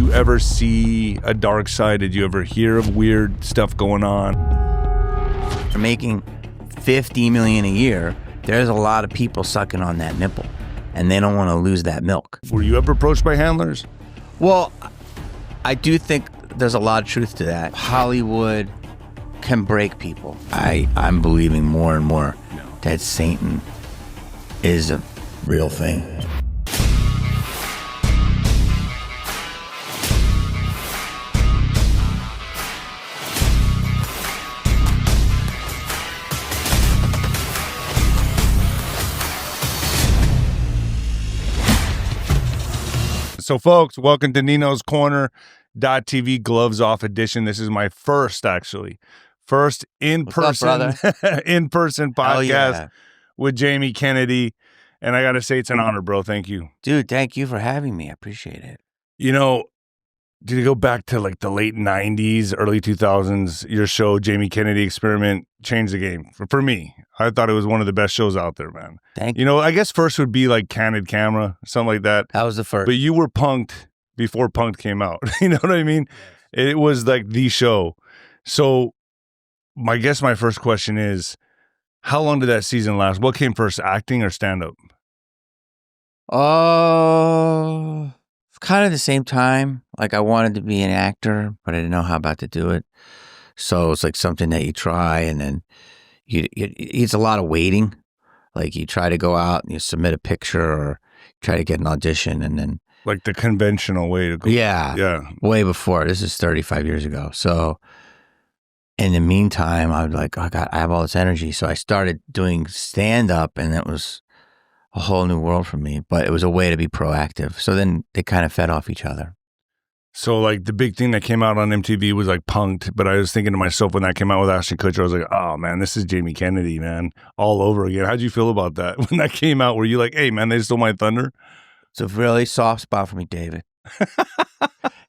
you ever see a dark side? Did you ever hear of weird stuff going on? For making $50 million a year, there's a lot of people sucking on that nipple, and they don't want to lose that milk. Were you ever approached by handlers? Well, I do think there's a lot of truth to that. Hollywood can break people. I'm believing more and more that Satan is a real thing. So folks, welcome to Nino's Corner.tv Gloves Off edition. This is my first in-person podcast with Jamie Kennedy. And I got to say, it's an honor, bro. Thank you. Dude, thank you for having me. I appreciate it. You know, did you go back to like the late 90s, early 2000s? Your show, Jamie Kennedy Experiment, changed the game for me. I thought it was one of the best shows out there, man. Thank you. You know, I guess first would be like Candid Camera, something like that. That was the first. But you were Punked before Punked came out. You know what I mean? It was like the show. So my first question is, how long did that season last? What came first, acting or stand-up? Kind of the same time. Like, I wanted to be an actor, but I didn't know how about to do it. So it's like something that you try, and then it's a lot of waiting. Like, you try to go out and you submit a picture or try to get an audition, and then like the conventional way to go. Yeah. Way before. This is 35 years ago. So in the meantime, I was like, I have all this energy. So I started doing stand-up, and it was a whole new world for me. But it was a way to be proactive. So then they kind of fed off each other. So like the big thing that came out on MTV was like Punked, but I was thinking to myself when that came out with 𝗬𝗃 𝗂𝘁, I was like, oh man, this is Jamie Kennedy, man, all over again. How'd you feel about that when that came out? Were you like, hey man, they stole my thunder? It's a really soft spot for me, David.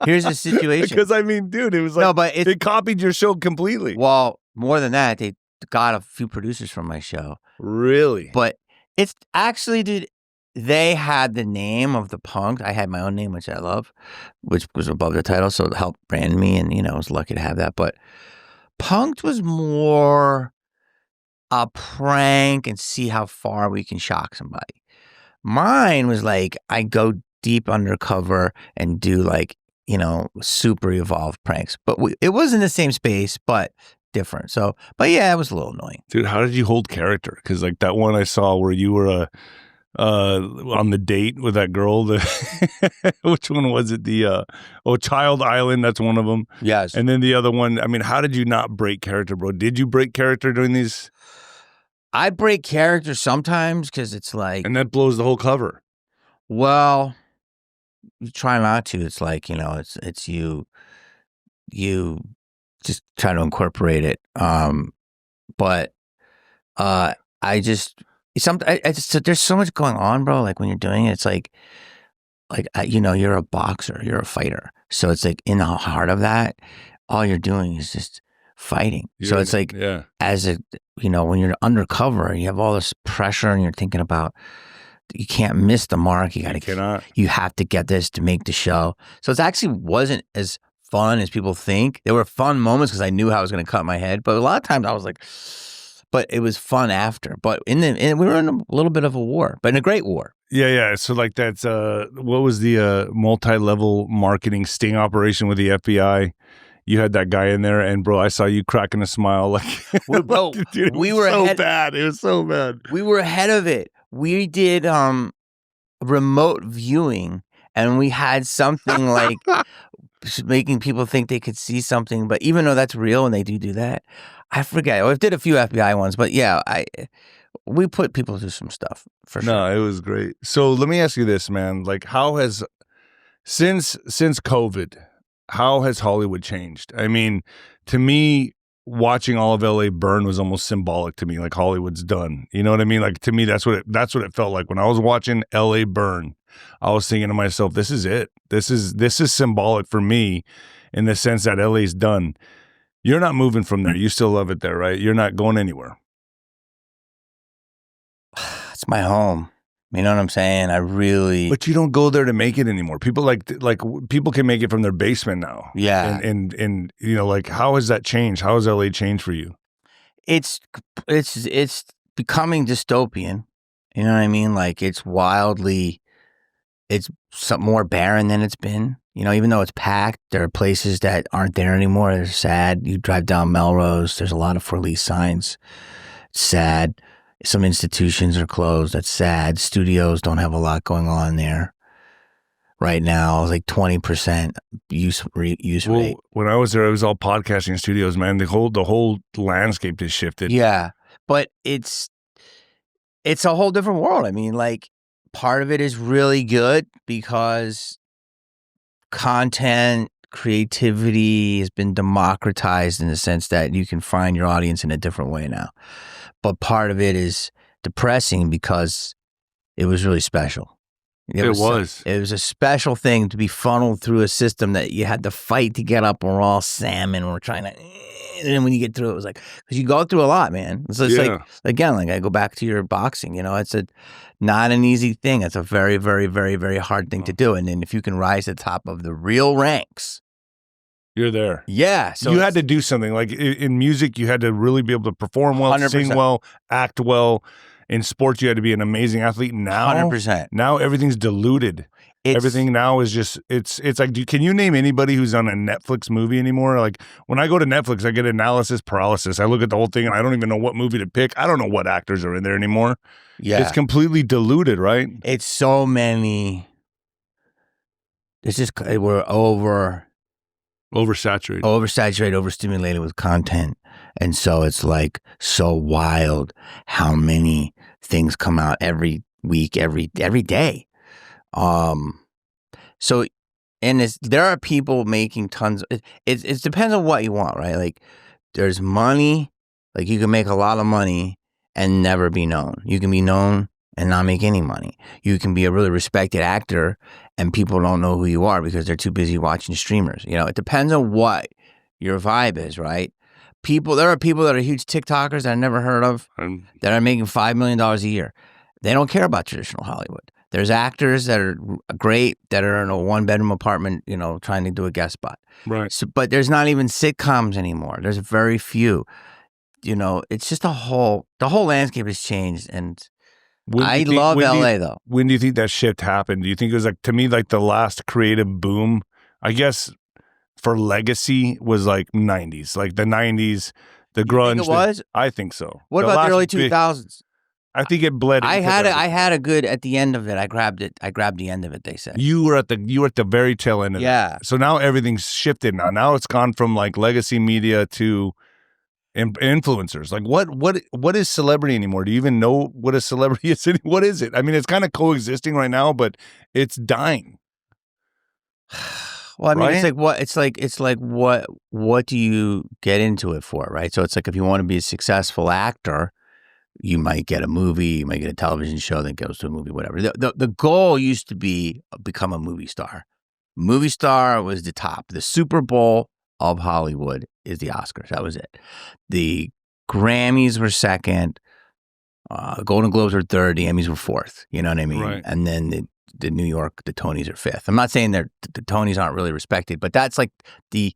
Here's the situation. Because I mean, dude, it was like, no, but they copied your show completely. Well, more than that, they got a few producers from my show. Really? But it's actually, dude, they had the name of the Punked. I had my own name, which I love, which was above the title, so it helped brand me, and, you know, I was lucky to have that. But Punked was more a prank and see how far we can shock somebody. Mine was like, I go deep undercover and do like, you know, super evolved pranks. But it was in the same space, but different. So, but yeah, it was a little annoying. Dude, how did you hold character? Because like that one I saw where you were on the date with that girl, which one was it? The Child Island, that's one of them. Yes. And then the other one, I mean, how did you not break character, bro? Did you break character during these? I break character sometimes because it's like, and that blows the whole cover. Well, you try not to. It's like, you know, it's you just try to incorporate it. But I just there's so much going on, bro. Like when you're doing it, it's like you know, you're a boxer, you're a fighter. So it's like in the heart of that, all you're doing is just fighting. So it's like, as a, you know, when you're undercover and you have all this pressure and you're thinking about, you can't miss the mark. You have to get this to make the show. So it actually wasn't as fun as people think. There were fun moments because I knew how I was going to cut my head, but a lot of times I was like, but it was fun after. But we were in a little bit of a war, but in a great war. Yeah. So like that's what was the multi-level marketing sting operation with the FBI? You had that guy in there, and bro, I saw you cracking a smile. Like, bro, dude, we were so bad. It was so bad. We were ahead of it. We did remote viewing, and we had something like making people think they could see something. But even though that's real and they do that, I forget. We did a few FBI ones, but yeah, we put people through some stuff for sure. No, it was great. So let me ask you this, man. Like, how has since COVID, how has Hollywood changed? I mean, to me, watching all of LA burn was almost symbolic to me. Like Hollywood's done. You know what I mean? Like to me, that's what it felt like when I was watching LA burn. I was thinking to myself, this is it. This is symbolic for me in the sense that LA's done. You're not moving from there. You still love it there, right? You're not going anywhere. It's my home. You know what I'm saying? I really. But you don't go there to make it anymore. People like people can make it from their basement now. Yeah. And you know, like, how has that changed? How has LA changed for you? It's becoming dystopian. You know what I mean? Like, it's more barren than it's been. You know, even though it's packed, there are places that aren't there anymore. They're sad. You drive down Melrose, there's a lot of for lease signs. It's sad. Some institutions are closed. That's sad. Studios don't have a lot going on there right now. It's like 20% use rate. When I was there, it was all podcasting studios, man. The whole landscape has shifted. Yeah, but it's a whole different world. I mean, like, part of it is really good because content, creativity has been democratized in the sense that you can find your audience in a different way now. But part of it is depressing because it was really special. It was a special thing to be funneled through a system that you had to fight to get up. And we're all salmon. We're trying to, and then when you get through it was like, because you go through a lot, man. So it's like, again, like I go back to your boxing, you know, it's not an easy thing. It's a very, very, very, very hard thing to do. And then if you can rise to the top of the real ranks, you're there. Yeah. So you had to do something. Like in music, you had to really be able to perform well, 100%. Sing well, act well. In sports, you had to be an amazing athlete. Now, 100%. Now everything's diluted. Everything now is just, it's like, can you name anybody who's on a Netflix movie anymore? Like, when I go to Netflix, I get analysis paralysis. I look at the whole thing and I don't even know what movie to pick. I don't know what actors are in there anymore. Yeah. It's completely diluted, right? It's so many. It's just, we're oversaturated, overstimulated with content. And so it's like so wild how many things come out every week, every day. So, and there are people making tons. It depends on what you want, right? Like, there's money. Like, you can make a lot of money and never be known. You can be known and not make any money. You can be a really respected actor and people don't know who you are because they're too busy watching streamers. You know, it depends on what your vibe is, right? There are people that are huge TikTokers that I never heard of that are making $5 million a year. They don't care about traditional Hollywood. There's actors that are great that are in a 1-bedroom apartment, you know, trying to do a guest spot. Right. So, but there's not even sitcoms anymore. There's very few. You know, it's just the whole landscape has changed. And I love LA though. When do you think that shift happened? Do you think it was like, to me, like the last creative boom, I guess, for legacy was like 90s, like the 90s, the grunge. Think it was? I think so. What about the early 2000s? I think it bled. I had a good at the end of it. I grabbed the end of it. They said you were at the very tail end of it. So now everything's shifted. Now it's gone from like legacy media to influencers. Like what is celebrity anymore? Do you even know what a celebrity is? What is it? I mean, it's kind of coexisting right now, but it's dying. Well, I mean, right? It's like what do you get into it for, right? So it's like if you want to be a successful actor, you might get a movie, you might get a television show that goes to a movie, whatever. The goal used to be become a movie star. Movie star was the top. The Super Bowl of Hollywood is the Oscars. That was it. The Grammys were second. Golden Globes were third. The Emmys were fourth. You know what I mean? Right. And then the New York, the Tonys are fifth. I'm not saying the Tonys aren't really respected, but that's like the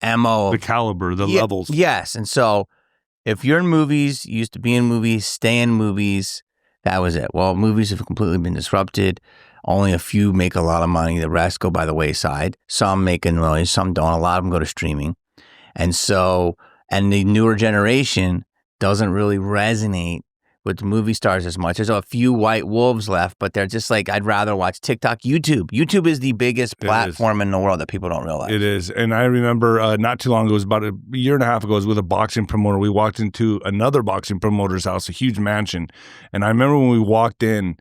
MO. The caliber, the levels. Yes. And so if you're in movies, you used to be in movies, stay in movies, that was it. Well, movies have completely been disrupted. Only a few make a lot of money. The rest go by the wayside. Some make millions, some don't. A lot of them go to streaming. And so, and the newer generation doesn't really resonate with movie stars as much. There's a few white wolves left, but they're just like, I'd rather watch TikTok, YouTube. YouTube is the biggest platform in the world that people don't realize. It is. And I remember not too long ago, it was about a year and a half ago, I was with a boxing promoter. We walked into another boxing promoter's house, a huge mansion. And I remember when we walked in,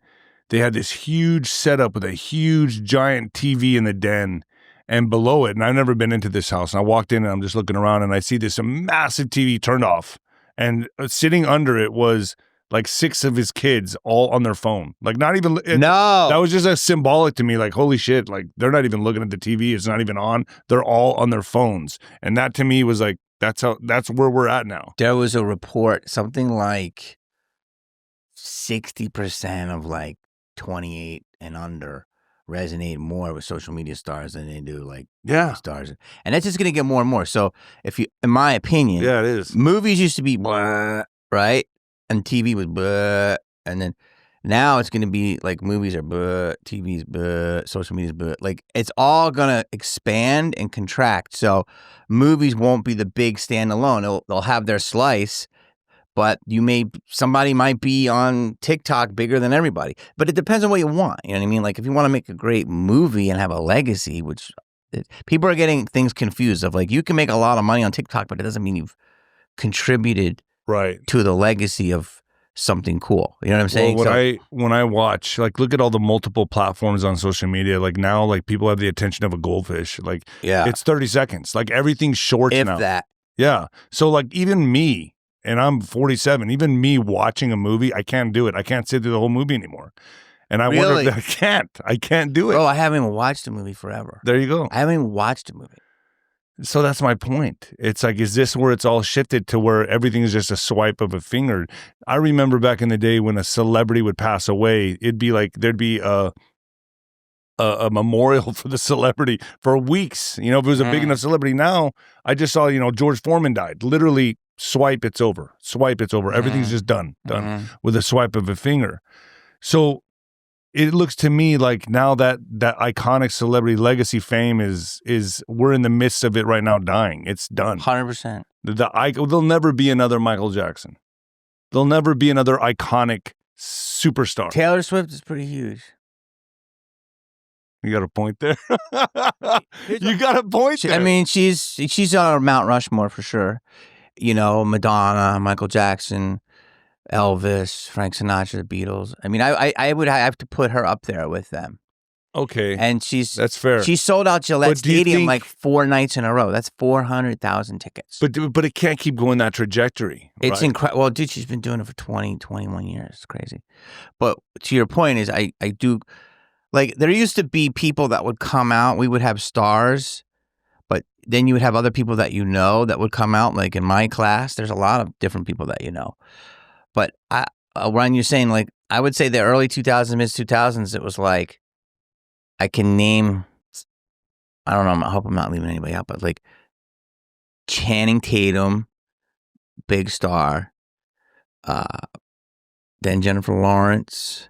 they had this huge setup with a huge giant TV in the den. And below it, and I've never been into this house, and I walked in and I'm just looking around and I see this massive TV turned off. And sitting under it was like 6 of his kids all on their phone. Like not even, no. That was just a symbolic to me. Like, holy shit, like they're not even looking at the TV. It's not even on. They're all on their phones. And that to me was like, that's where we're at now. There was a report, something like 60% of like 28 and under resonate more with social media stars than they do like stars, and that's just gonna get more and more. So if you, in my opinion, it is. Movies used to be blah, right, and TV was blah, and then now it's gonna be like movies are blah, TV's blah, social media's blah. Like it's all gonna expand and contract. So movies won't be the big standalone. They'll have their slice. But somebody might be on TikTok bigger than everybody. But it depends on what you want. You know what I mean? Like if you want to make a great movie and have a legacy, which people are getting things confused of like, you can make a lot of money on TikTok, but it doesn't mean you've contributed to the legacy of something cool. You know what I'm saying? Well, when I watch, like, look at all the multiple platforms on social media. Like now, like people have the attention of a goldfish. Like it's 30 seconds. Like everything's short now. If that. Yeah. So like even me, and I'm 47. Even me watching a movie, I can't do it. I can't sit through the whole movie anymore. And I wonder if I can't do it. Bro, I haven't even watched a movie forever. There you go. I haven't even watched a movie. So that's my point. It's like, is this where it's all shifted to where everything is just a swipe of a finger? I remember back in the day when a celebrity would pass away, it'd be like there'd be a memorial for the celebrity for weeks. You know, if it was a big enough celebrity. Now, I just saw, George Foreman died. Literally, swipe, it's over. Swipe, it's over. Everything's just done with a swipe of a finger. So it looks to me like now that iconic celebrity legacy fame is we're in the midst of it right now, dying. It's done. 100%. There'll never be another Michael Jackson. There'll never be another iconic superstar. Taylor Swift is pretty huge. You got a point there. You got a point there. I mean, she's on Mount Rushmore for sure. Madonna, Michael Jackson, Elvis, Frank Sinatra, the Beatles. I mean, I would have to put her up there with them. Okay. And that's fair. She sold out Gillette Stadium like 4 nights in a row. That's 400,000 tickets. But it can't keep going that trajectory. It's incredible. Well, dude, she's been doing it for 20, 21 years. It's crazy. But to your point is I do, like, there used to be people that would come out. We would have stars. But then you would have other people that that would come out. Like in my class, there's a lot of different people that you know. But Ryan, you're saying, like, I would say the early 2000s, mid 2000s, it was like, I can name, I don't know, I hope I'm not leaving anybody out, but like Channing Tatum, big star. Then Jennifer Lawrence,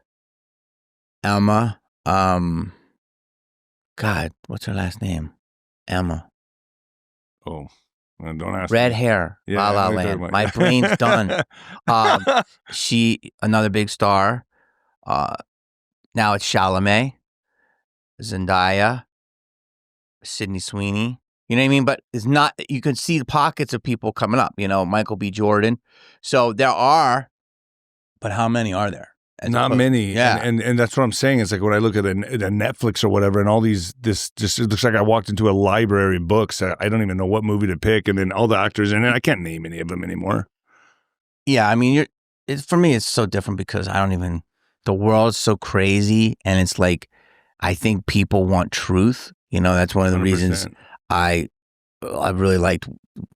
Emma. God, what's her last name? Emma. Oh, well, don't ask. Red hair, La La Land. My brain's done. Another big star. Now it's Chalamet, Zendaya, Sydney Sweeney. You know what I mean? But it's not. You can see the pockets of people coming up. Michael B. Jordan. So there are, but how many are there? Not many. Yeah. And that's what I'm saying. It's like when I look at a Netflix or whatever, and all these, this just, it looks like I walked into a library of books. I don't even know what movie to pick. And then all the actors in it, I can't name any of them anymore. Yeah. I mean, for me, it's so different because the world's so crazy. And it's like, I think people want truth. That's one of the 100%. Reasons I really liked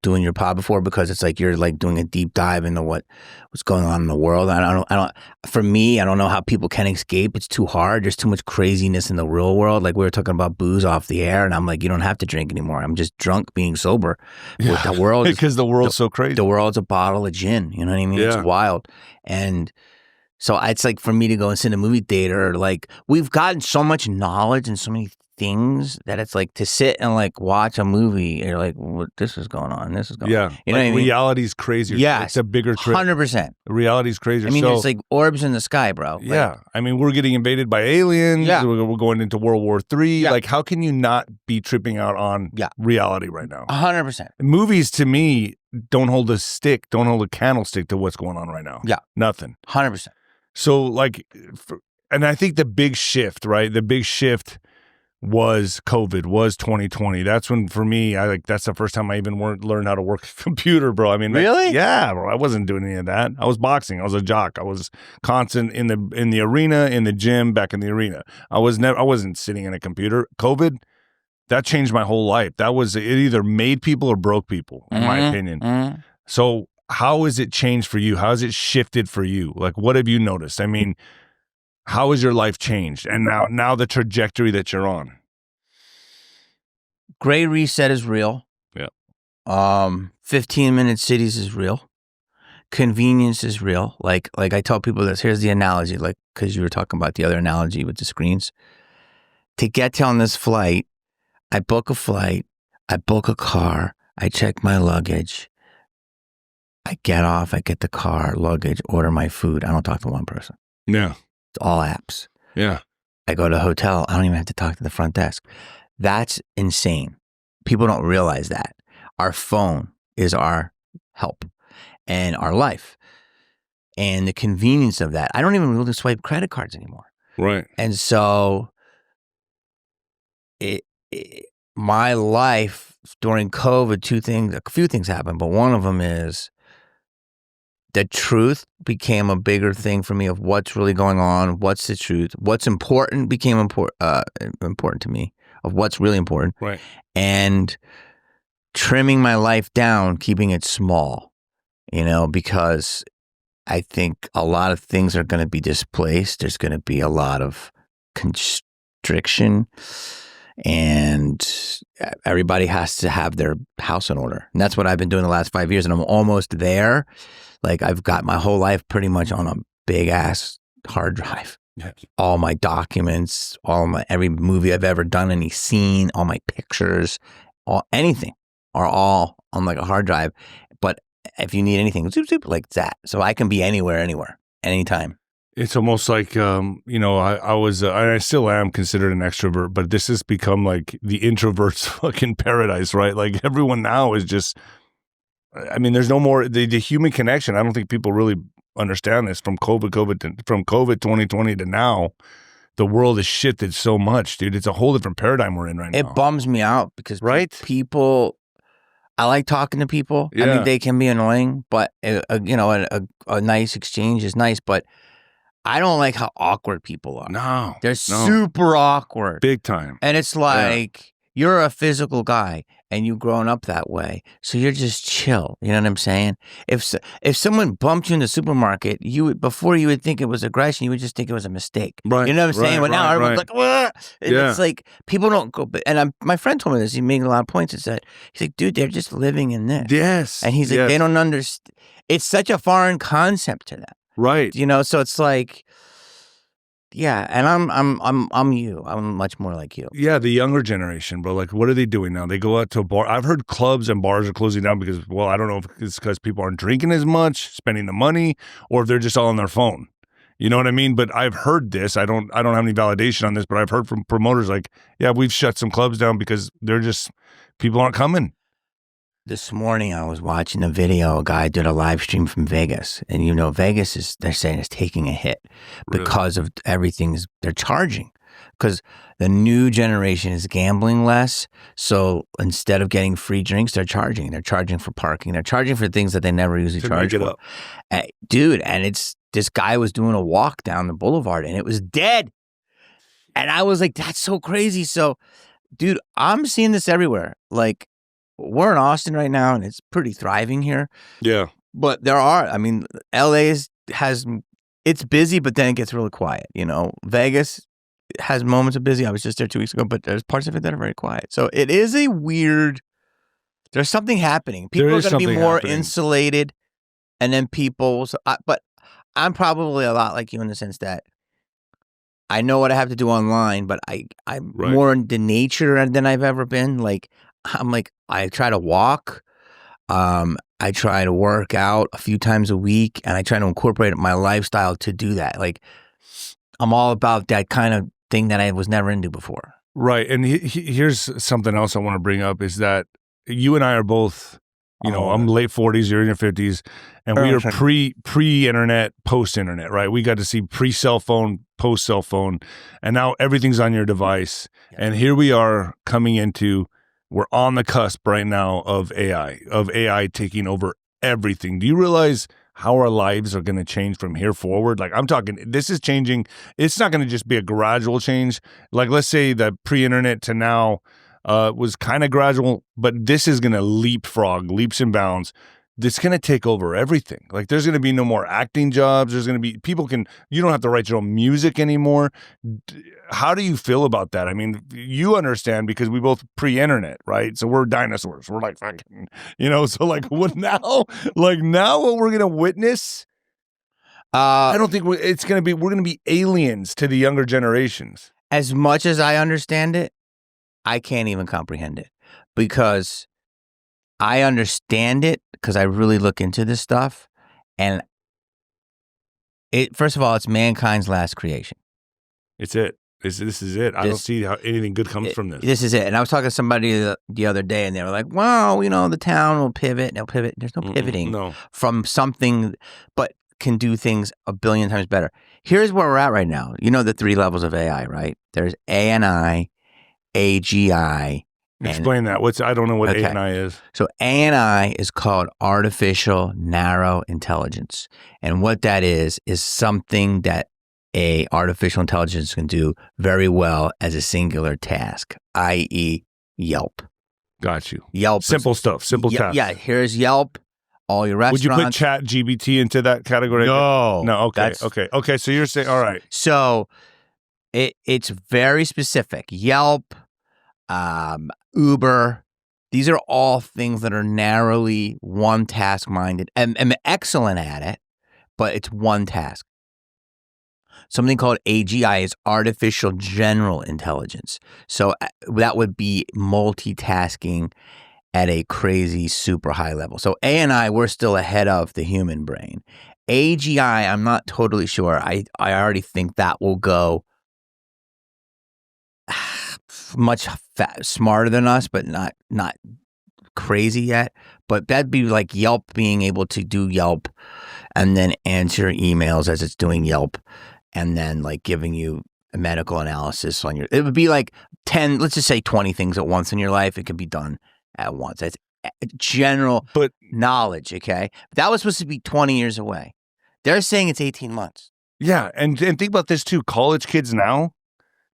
doing your pod before, because it's like you're like doing a deep dive into what's going on in the world. For me, I don't know how people can escape. It's too hard. There's too much craziness in the real world. Like we were talking about booze off the air, and I'm like, you don't have to drink anymore. I'm just drunk being sober. Yeah. The world because the world's so crazy. The world's a bottle of gin. You know what I mean? Yeah. It's wild. And so it's like for me to go and sit in a movie theater, like we've gotten so much knowledge and so many things that it's like to sit and like watch a movie. You're like, well, this is going on. This is going on. You know what I mean? Reality's crazier. Yeah. It's a bigger trip. 100%. Reality's crazier. I mean, it's like orbs in the sky, bro. Yeah. I mean, we're getting invaded by aliens. Yeah. We're going into World War III. Yeah. Like, how can you not be tripping out on reality right now? 100%. Movies, to me, don't hold a candlestick to what's going on right now. Yeah. Nothing. 100%. So, like, and I think the big shift, right? The big shift was COVID, was 2020. That's when, for me, that's the first time I even learned how to work a computer, bro. I mean, really? Yeah, bro. I wasn't doing any of that. I was boxing. I was a jock. I was constant in the arena, in the gym, back in the arena. I wasn't sitting in a computer. COVID, that changed my whole life. It either made people or broke people, in my opinion. Mm-hmm. So how has it changed for you? How has it shifted for you? Like, what have you noticed? I mean, How has your life changed? And now the trajectory that you're on. Great reset is real. Yeah. 15-minute cities is real. Convenience is real. Like I tell people this, here's the analogy, like, because you were talking about the other analogy with the screens. To get on this flight, I book a flight, I book a car, I check my luggage, I get off, I get the car, luggage, order my food. I don't talk to one person. Yeah. It's all apps. Yeah. I go to a hotel, I don't even have to talk to the front desk. That's insane. People don't realize that. Our phone is our help and our life. And the convenience of that. I don't even really swipe credit cards anymore. Right. And so my life during COVID, a few things happened, but one of them is the truth became a bigger thing for me of what's really going on, what's the truth, what's important became important to me, of what's really important. Right. And trimming my life down, keeping it small, because I think a lot of things are going to be displaced. There's going to be a lot of constriction, and everybody has to have their house in order. And that's what I've been doing the last 5 years, and I'm almost there. Like, I've got my whole life pretty much on a big ass hard drive. Yes. All my documents, every movie I've ever done, any scene, all my pictures, anything are all on like a hard drive. But if you need anything, zoop, zoop, like that. So I can be anywhere, anytime. It's almost like, I was, I still am considered an extrovert, but this has become like the introvert's fucking paradise, right? Like, everyone now is just, there's no more, the human connection. I don't think people really understand this from COVID 2020 to now. The world has shifted so much, dude. It's a whole different paradigm we're in right now. It bums me out because people, I like talking to people. Yeah. I mean, they can be annoying, but a nice exchange is nice. But I don't like how awkward people are. No, they're super awkward, big time. And it's like you're a physical guy, and you've grown up that way, so you're just chill. You know what I'm saying? If someone bumped you in the supermarket, before you would think it was aggression, you would just think it was a mistake. Right. You know what I'm saying? But now everyone's like, "Wah!" And it's like people don't go. And my friend told me this. He made a lot of points. He's like, dude, they're just living in this. Yes. And he's like, they don't understand. It's such a foreign concept to them. Right. So it's like. Yeah, and I'm you. I'm much more like you. Yeah, the younger generation, bro. Like, what are they doing now? They go out to a bar. I've heard clubs and bars are closing down because, well, I don't know if it's because people aren't drinking as much, spending the money, or if they're just all on their phone. You know what I mean? But I've heard this. I don't have any validation on this, but I've heard from promoters like, yeah, we've shut some clubs down because people aren't coming. This morning I was watching a video. A guy did a live stream from Vegas, and Vegas they're saying is taking a hit because of everything they're charging, because the new generation is gambling less. So instead of getting free drinks, they're charging. They're charging for parking. They're charging for things that they never usually charge for. Dude, and this guy was doing a walk down the boulevard, and it was dead. And I was like, that's so crazy. So, dude, I'm seeing this everywhere. Like, we're in Austin right now, and it's pretty thriving here. Yeah. But LA it's busy, but then it gets really quiet. Vegas has moments of busy. I was just there 2 weeks ago, but there's parts of it that are very quiet. So it is there's something happening. People are going to be more insulated, and then but I'm probably a lot like you in the sense that I know what I have to do online, but I'm more into nature than I've ever been. Like, I try to walk. I try to work out a few times a week, and I try to incorporate my lifestyle to do that. Like, I'm all about that kind of thing that I was never into before. Right. And here's something else I want to bring up is that you and I are both, I'm late 40s, you're in your 50s, and we are pre-internet, post-internet, right? We got to see pre-cell phone, post-cell phone, and now everything's on your device. Yeah. And here we are we're on the cusp right now of AI taking over everything. Do you realize how our lives are going to change from here forward? Like, I'm talking, this is changing. It's not going to just be a gradual change. Like, let's say that pre-internet to now was kind of gradual, but this is going to leaps and bounds. it's going to take over everything. Like there's going to be no more acting jobs. There's going to be you don't have to write your own music anymore. How do you feel about that? I mean, you understand because we both pre-internet, right? So we're dinosaurs. We're like fucking, so like what now? Like now what we're going to witness? I don't think we're going to be aliens to the younger generations. As much as I understand it, I can't even comprehend it because I understand it because I really look into this stuff. And first of all, it's mankind's last creation. It's it. This is it. I don't see how anything good comes from this. This is it. And I was talking to somebody the other day and they were like, well, the town will pivot and they'll pivot. There's no pivoting from something, but can do things a billion times better. Here's where we're at right now. You know the 3 levels of AI, right? There's ANI, AGI. Explain that. I don't know what ANI is. So ANI is called artificial narrow intelligence. And what that is something that a artificial intelligence can do very well as a singular task, i.e. Yelp. Got you. Yelp. Simple stuff. Simple tasks. Yeah, here's Yelp. All your restaurants. Would you put ChatGPT into that category? No. Okay. Okay. So you're saying, all right. So it's very specific. Yelp, Uber. These are all things that are narrowly one task minded and excellent at it, but it's one task. Something called AGI is artificial general intelligence. So that would be multitasking at a crazy, super high level. So ANI, we're still ahead of the human brain. AGI, I'm not totally sure. I already think that will go much smarter than us, but not crazy yet. But that'd be like Yelp being able to do Yelp and then answer emails as it's doing Yelp and then like giving you a medical analysis on it would be like 10, let's just say 20 things at once in your life. It can be done at once. That's general knowledge, okay? That was supposed to be 20 years away. They're saying it's 18 months. Yeah, and think about this too. College kids now,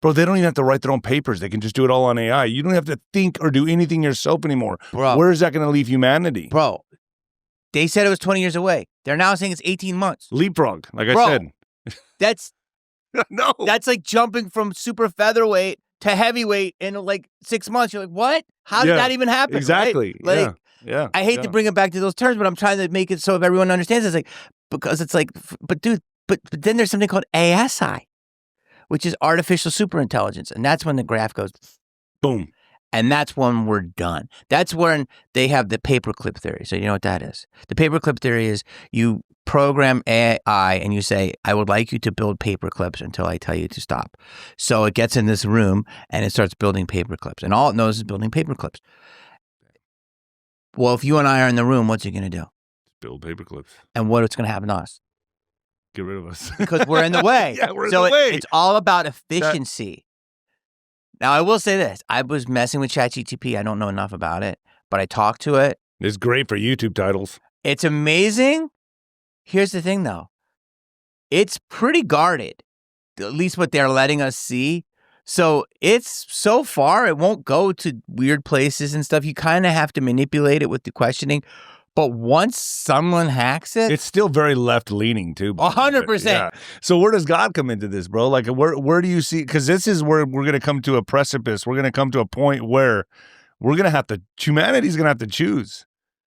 bro, they don't even have to write their own papers. They can just do it all on AI. You don't have to think or do anything yourself anymore. Bro, where is that going to leave humanity? Bro, they said it was 20 years away. They're now saying it's 18 months. Leapfrog, like I said. That's no. That's like jumping from super featherweight to heavyweight in like 6 months. You're like, what? How did that even happen? Exactly. Right? Like, yeah. I hate to bring it back to those terms, but I'm trying to make it so if everyone understands. It's like, because it's like, but dude, but then there's something called ASI, which is artificial superintelligence. And that's when the graph goes boom. And that's when we're done. That's when they have the paperclip theory. So you know what that is? The paperclip theory is you program AI and you say, I would like you to build paperclips until I tell you to stop. So it gets in this room and it starts building paperclips. And all it knows is building paperclips. Well, if you and I are in the room, what's it going to do? Build paperclips. And what's going to happen to us? Get rid of us. Because we're in the way. Yeah, we're in the way. It's all about efficiency. Now, I will say this. I was messing with ChatGPT. I don't know enough about it, but I talked to it. It's great for YouTube titles. It's amazing. Here's the thing, though. It's pretty guarded, at least what they're letting us see. So it's so far, it won't go to weird places and stuff. You kind of have to manipulate it with the questioning. But once someone hacks it, it's still very left leaning too. 100%. Yeah. So where does God come into this, bro? Like where do you see? Because this is where we're going to come to a precipice. We're going to come to a point where we're going to have to. Humanity's going to have to choose.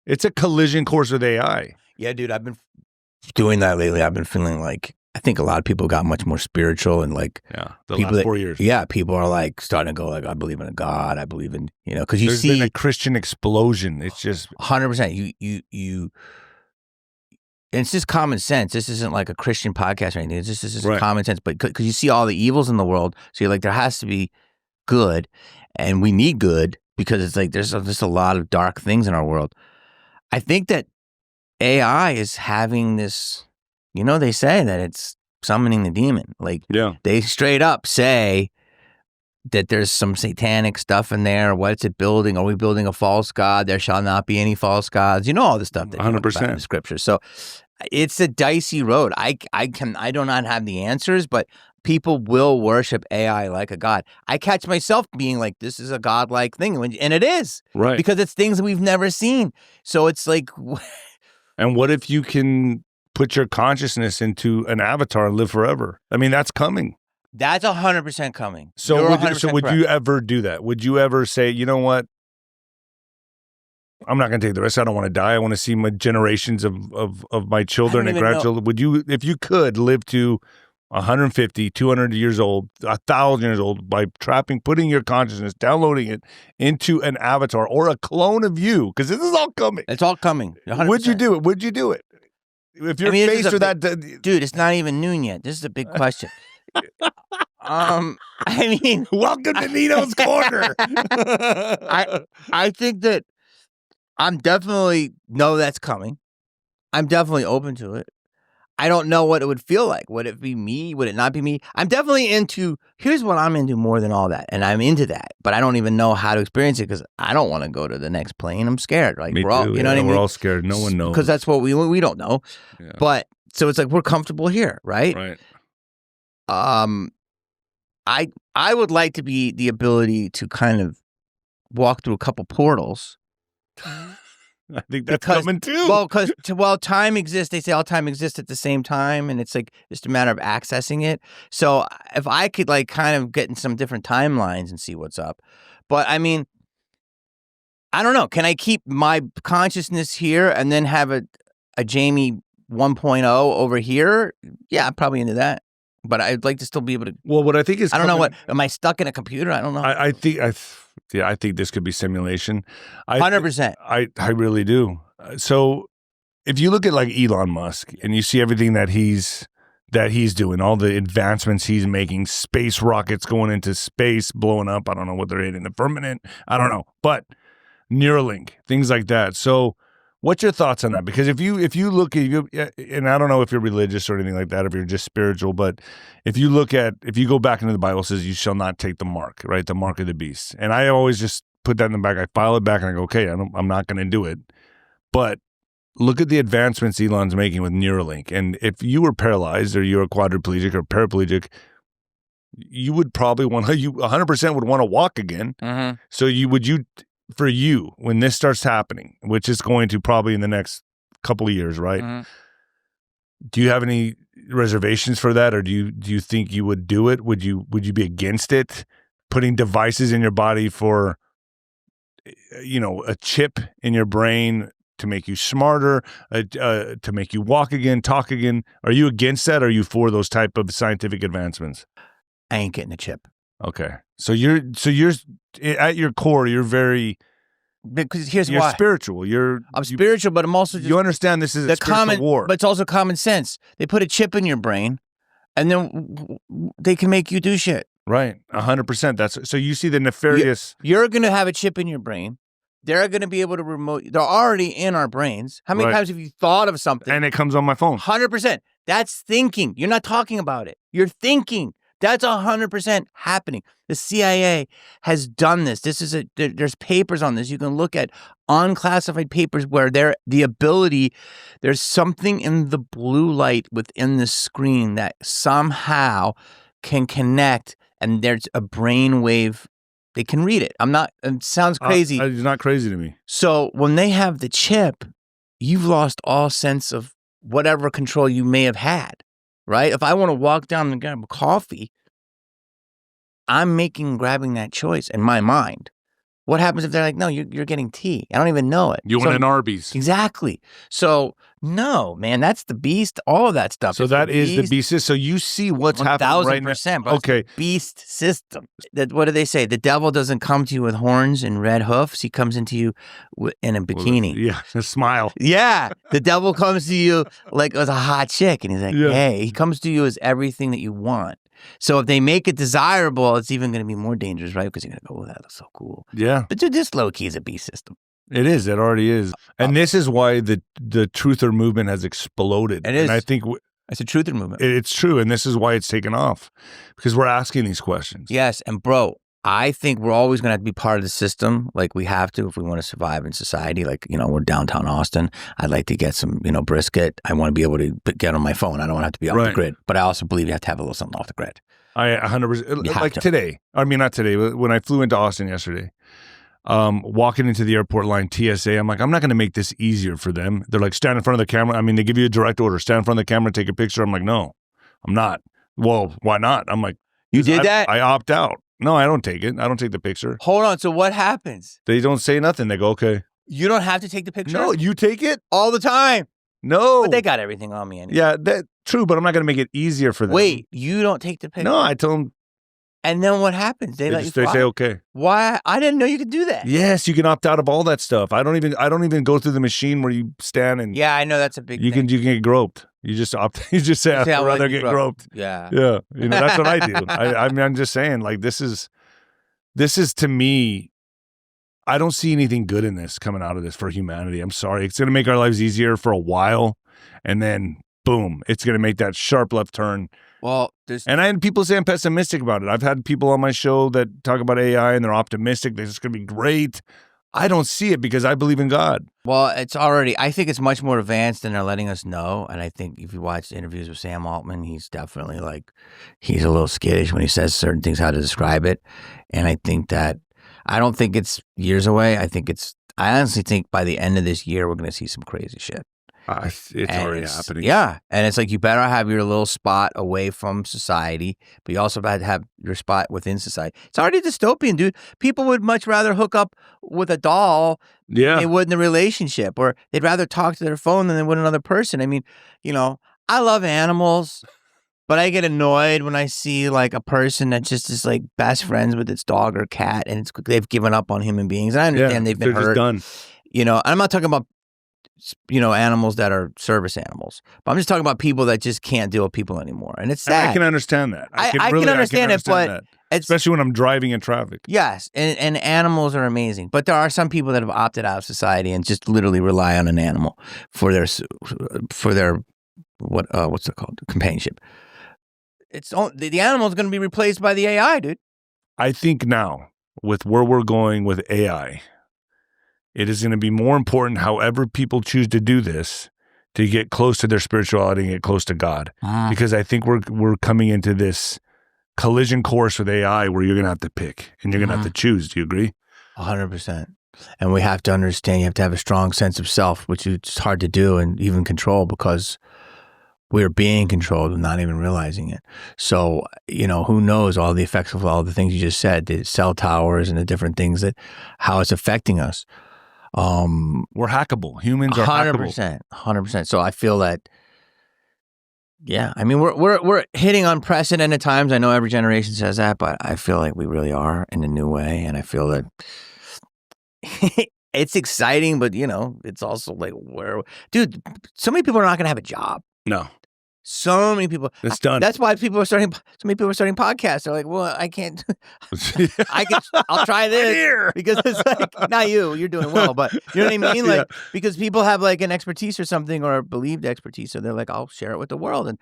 It's a collision course with AI. Yeah, dude. I've been doing that lately. I've been feeling like I think a lot of people got much more spiritual and like the last 4 years. Yeah, people are like starting to go like, I believe in a God. I believe in, because there's been a Christian explosion. It's just 100%. You. And it's just common sense. This isn't like a Christian podcast or anything. This is common sense. But because you see all the evils in the world, so you're like, there has to be good, and we need good because it's like there's just a lot of dark things in our world. I think that AI is having this. They say that it's summoning the demon. Like, they straight up say that there's some satanic stuff in there. What's it building? Are we building a false god? There shall not be any false gods. All the stuff that 100% in the scriptures. So it's a dicey road. I do not have the answers, but people will worship AI like a god. I catch myself being like, this is a godlike thing. And it is. Right. Because it's things that we've never seen. So it's like... And what if you can put your consciousness into an avatar and live forever? I mean, that's coming. That's 100% coming. So would you ever do that? Would you ever say, you know what? I'm not going to take the risk. I don't want to die. I want to see my generations of my children and grandchildren. Would you, if you could, live to 150, 200 years old, 1,000 years old by putting your consciousness, downloading it into an avatar or a clone of you? Because this is all coming. It's all coming. 100%. Would you do it? Would you do it? If you're faced with that, dude, it's not even noon yet. This is a big question. I mean, welcome to Nino's Corner. I think that I'm definitely know that's coming. I'm definitely open to it. I don't know what it would feel like. Would it be me? Would it not be me? I'm definitely into, here's what I'm into more than all that. And I'm into that, but I don't even know how to experience it because I don't want to go to the next plane. I'm scared. Like, me we're all, too, you know what I mean? We're all scared. No one knows. Because that's what we don't know. Yeah. But so it's like, we're comfortable here, right? Right. I would like to be the ability to kind of walk through a couple portals. I think that's coming too. Well, because time exists, they say all time exists at the same time, and it's like just a matter of accessing it. So if I could like kind of get in some different timelines and see what's up, but I mean, I don't know. Can I keep my consciousness here and then have a 𝗬𝗵𝗶𝗹 1.0 over here? Yeah, I'm probably into that. But I'd like to still be able to. Well, what I think is, I don't know what. Am I stuck in a computer? I don't know. I think this could be simulation. 100%. I really do. So if you look at like Elon Musk and you see everything that he's doing, all the advancements he's making, space rockets going into space, blowing up. I don't know what they're hitting the firmament. I don't know, but Neuralink, things like that. So what's your thoughts on that? Because if you look at you, and I don't know if you're religious or anything like that, if you're just spiritual, but if you go back into the Bible, it says you shall not take the mark, right? The mark of the beast. And I always just put that in the back. I file it back and I go, okay, I'm not going to do it. But look at the advancements Elon's making with Neuralink. And if you were paralyzed or you're a quadriplegic or paraplegic, you would probably 100% would want to walk again. Mm-hmm. So for you, when this starts happening, which is going to probably in the next couple of years, right? Mm-hmm. Do you have any reservations for that, or do you think you would do it? Would you be against it? Putting devices in your body for, a chip in your brain to make you smarter, to make you walk again, talk again. Are you against that? Or are you for those type of scientific advancements? I ain't getting a chip. Okay. So you're at your core, you're very, because here's you're why. Spiritual. I'm spiritual, but I'm also just, you understand this is a spiritual war. But it's also common sense. They put a chip in your brain and then they can make you do shit. Right. 100%. So you see the nefarious. You're going to have a chip in your brain. They're going to be able to they're already in our brains. How many times have you thought of something? And it comes on my phone. 100%. That's thinking. You're not talking about it. You're thinking. That's 100% happening. The CIA has done this. There's papers on this. You can look at unclassified papers where there's something in the blue light within the screen that somehow can connect, and there's a brain wave. They can read it. It sounds crazy. It's not crazy to me. So when they have the chip, you've lost all sense of whatever control you may have had. Right? If I want to walk down and grab a coffee, I'm grabbing that choice in my mind. What happens if they're like, no, you're getting tea? I don't even know it. You want an Arby's. Exactly. So, no, man, that's the beast. All of that stuff. So that is the beast. So you see what's happening right now. 1,000%. Okay. Beast system. What do they say? The devil doesn't come to you with horns and red hoofs. He comes into you in a bikini. Yeah, a smile. Yeah. The devil comes to you like as a hot chick. And he's like, hey, he comes to you as everything that you want. So if they make it desirable, it's even going to be more dangerous, right? Because you're going to go, oh, that looks so cool. Yeah. But this low-key is a beast system. It is. It already is. And this is why the truther movement has exploded. It is. And I think it's a truther movement. It's true. And this is why it's taken off. Because we're asking these questions. Yes. And bro, I think we're always going to have to be part of the system. Like we have to if we want to survive in society. Like, we're downtown Austin. I'd like to get some, brisket. I want to be able to get on my phone. I don't want to have to be off the grid. But I also believe you have to have a little something off the grid. I 100%. Like today. I mean, not today, but when I flew into Austin yesterday, walking into the airport line, TSA, I'm like, I'm not going to make this easier for them. They're like, stand in front of the camera. I mean, they give you a direct order, stand in front of the camera, take a picture. I'm like, no, I'm not. Well, why not? I'm like, You did that? I opt out. No, I don't take it. I don't take the picture. Hold on. So what happens? They don't say nothing. They go, okay. You don't have to take the picture? No, you take it? All the time. No. But they got everything on me anyway. Yeah, that's true, but I'm not going to make it easier for them. Wait, you don't take the picture? No, I tell them. And then what happens? They let you fly? They say okay. Why? I didn't know you could do that. Yes, you can opt out of all that stuff. I don't even go through the machine where you stand and yeah, I know that's a big you thing. can get groped. You just opt. You just say I'd rather get groped. Yeah, yeah. You know, that's what I do. I mean, I'm just saying, like, this is to me. I don't see anything good in this coming out of this for humanity. I'm sorry. It's going to make our lives easier for a while, and then boom, it's going to make that sharp left turn. Well, and I had people say I'm pessimistic about it. I've had people on my show that talk about AI and they're optimistic. This is going to be great. I don't see it because I believe in God. Well, I think it's much more advanced than they're letting us know. And I think if you watch interviews with Sam Altman, he's definitely he's a little skittish when he says certain things, how to describe it. And I think that, I don't think it's years away. I honestly think by the end of this year, we're going to see some crazy shit. It's already happening. Yeah. And it's like, you better have your little spot away from society, but you also have to have your spot within society. It's already dystopian, dude. People would much rather hook up with a doll than they would in a relationship, or they'd rather talk to their phone than they would another person. I mean, you know, I love animals, but I get annoyed when I see like a person that just is like best friends with its dog or cat, and they've given up on human beings. And I understand they've been hurt. Just done. You know, I'm not talking about, you know, animals that are service animals, but I'm just talking about people that just can't deal with people anymore. And it's sad. I can understand that. I can understand it, but especially when I'm driving in traffic. Yes, and animals are amazing, but there are some people that have opted out of society and just literally rely on an animal for their what's it called, companionship. The animal is going to be replaced by the AI, dude. I think now, with where we're going with AI, it is going to be more important, however people choose to do this, to get close to their spirituality and get close to God. Because I think we're coming into this collision course with AI where you're going to have to pick and you're going to have to choose. Do you agree? 100%. And we have to understand, you have to have a strong sense of self, which is hard to do and even control, because we're being controlled and not even realizing it. So, you know, who knows all the effects of all the things you just said, the cell towers and the different things, how it's affecting us. We're hackable. Humans are 100%, 100%. So I feel that, yeah, I mean, we're hitting unprecedented times. I know every generation says that, but I feel like we really are in a new way. And I feel that it's exciting, but you know, it's also like, dude, so many people are not going to have a job. No. So many people. It's done. That's why so many people are starting podcasts. They're like, well, I can't. I'll try this because it's like, not you're doing well, but you know what I mean? Like, because people have like an expertise or something, or believed expertise. So they're like, I'll share it with the world. And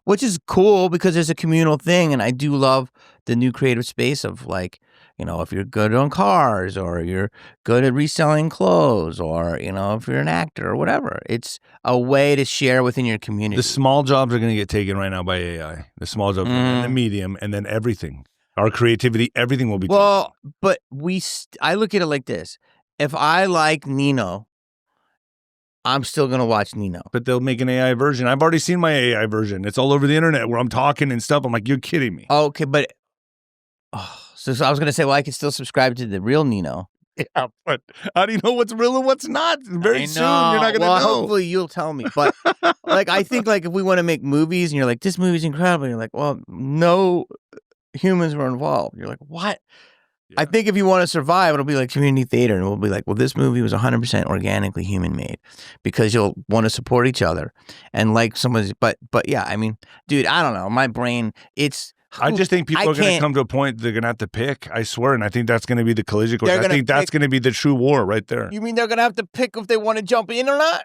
which is cool because it's a communal thing. And I do love the new creative space of like, you know, if you're good on cars, or you're good at reselling clothes, or, you know, if you're an actor or whatever, it's a way to share within your community. The small jobs are going to get taken right now by AI. The small jobs, and the medium, and then everything. Our creativity, everything will be taken. Well, but I look at it like this. If I like Nino, I'm still going to watch Nino. But they'll make an AI version. I've already seen my AI version. It's all over the internet where I'm talking and stuff. I'm like, you're kidding me. Okay, but... So I was going to say, well, I can still subscribe to the real Nino. Yeah, but how do you know what's real and what's not? Very soon, you're not going to know. Hopefully you'll tell me. But like, I think like if we want to make movies and you're like, this movie's incredible, you're like, well, no humans were involved. You're like, what? Yeah. I think if you want to survive, it'll be like community theater, and we'll be like, well, this movie was 100% organically human made, because you'll want to support each other and like someone's. But yeah, I mean, dude, I don't know. My brain, I just think people are going to come to a point they're going to have to pick. I swear, and I think that's going to be the collision course. I think that's going to be the true war right there. You mean they're going to have to pick if they want to jump in or not?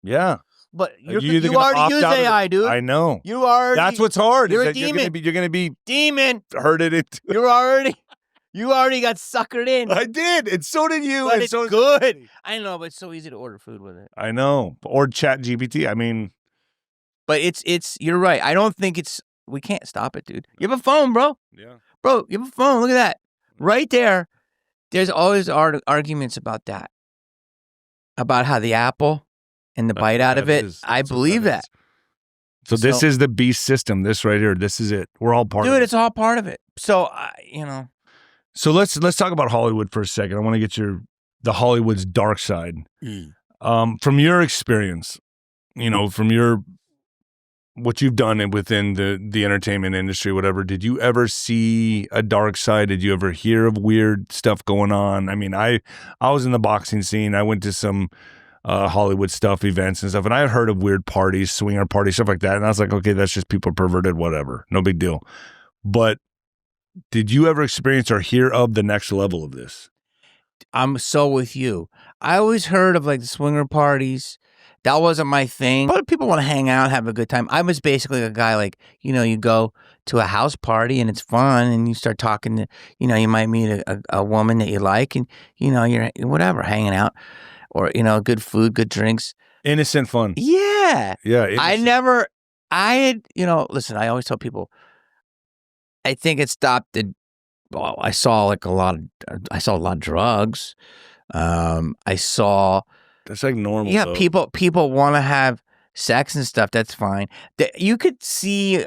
Yeah. But you already use AI, dude. I know. You already. That's what's hard. You're a demon. You're going to be demon. Herded into. You already got suckered in. I did, and so did you. But and it's so good. I know, but it's so easy to order food with it. I know, or ChatGPT. I mean, but it's. You're right. I don't think it's. We can't stop it, dude. You have a phone, bro. Yeah. Bro, you have a phone. Look at that. Right there. there's always arguments about that, about how the apple and the bite out of it. I believe that. So this is the beast system. This right here. This is it. We're all part of it. Dude, it's all part of it. So, So let's talk about Hollywood for a second. I want to get the Hollywood's dark side. From your experience, from what you've done within the entertainment industry, whatever, did you ever see a dark side? Did you ever hear of weird stuff going on? I mean, I was in the boxing scene. I went to some Hollywood stuff, events and stuff, and I had heard of weird parties, swinger parties, stuff like that. And I was like, okay, that's just people perverted, whatever, no big deal. But did you ever experience or hear of the next level of this? I'm so with you. I always heard of like the swinger parties. That wasn't my thing. But people want to hang out, have a good time. I was basically a guy like, you go to a house party and it's fun and you start talking to, you might meet a woman that you like and, you're whatever, hanging out or, good food, good drinks. Innocent fun. Yeah. Yeah. Innocent. Listen, I always tell people, I think it stopped I saw a lot of drugs. I saw. That's like normal. Yeah, though. people want to have sex and stuff. That's fine. You could see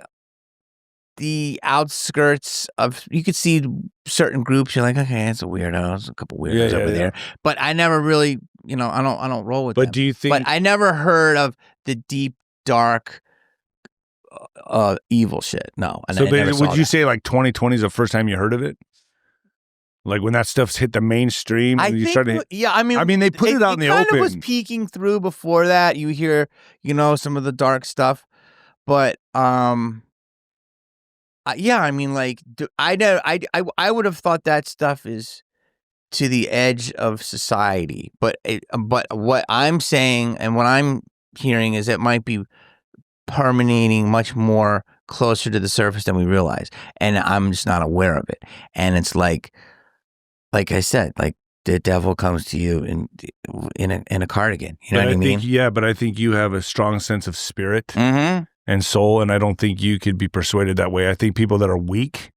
the outskirts of. You could see certain groups. You're like, okay, it's a weirdo. There's a couple weirdos over there. But I never really, I don't roll with them. But do you think? But I never heard of the deep, dark, evil shit. No. So would you say like 2020 is the first time you heard of it? Like when that stuff's hit the mainstream, and you started. Yeah, I mean, they put it out in the open. It kind of was peeking through before that. You hear, some of the dark stuff, but yeah, I mean, like I would have thought that stuff is to the edge of society, but what I'm saying and what I'm hearing is it might be permeating much more closer to the surface than we realize, and I'm just not aware of it. And it's like I said, like the devil comes to you in a cardigan. You know what I mean? Yeah, but I think you have a strong sense of spirit and soul, and I don't think you could be persuaded that way. I think people that are weak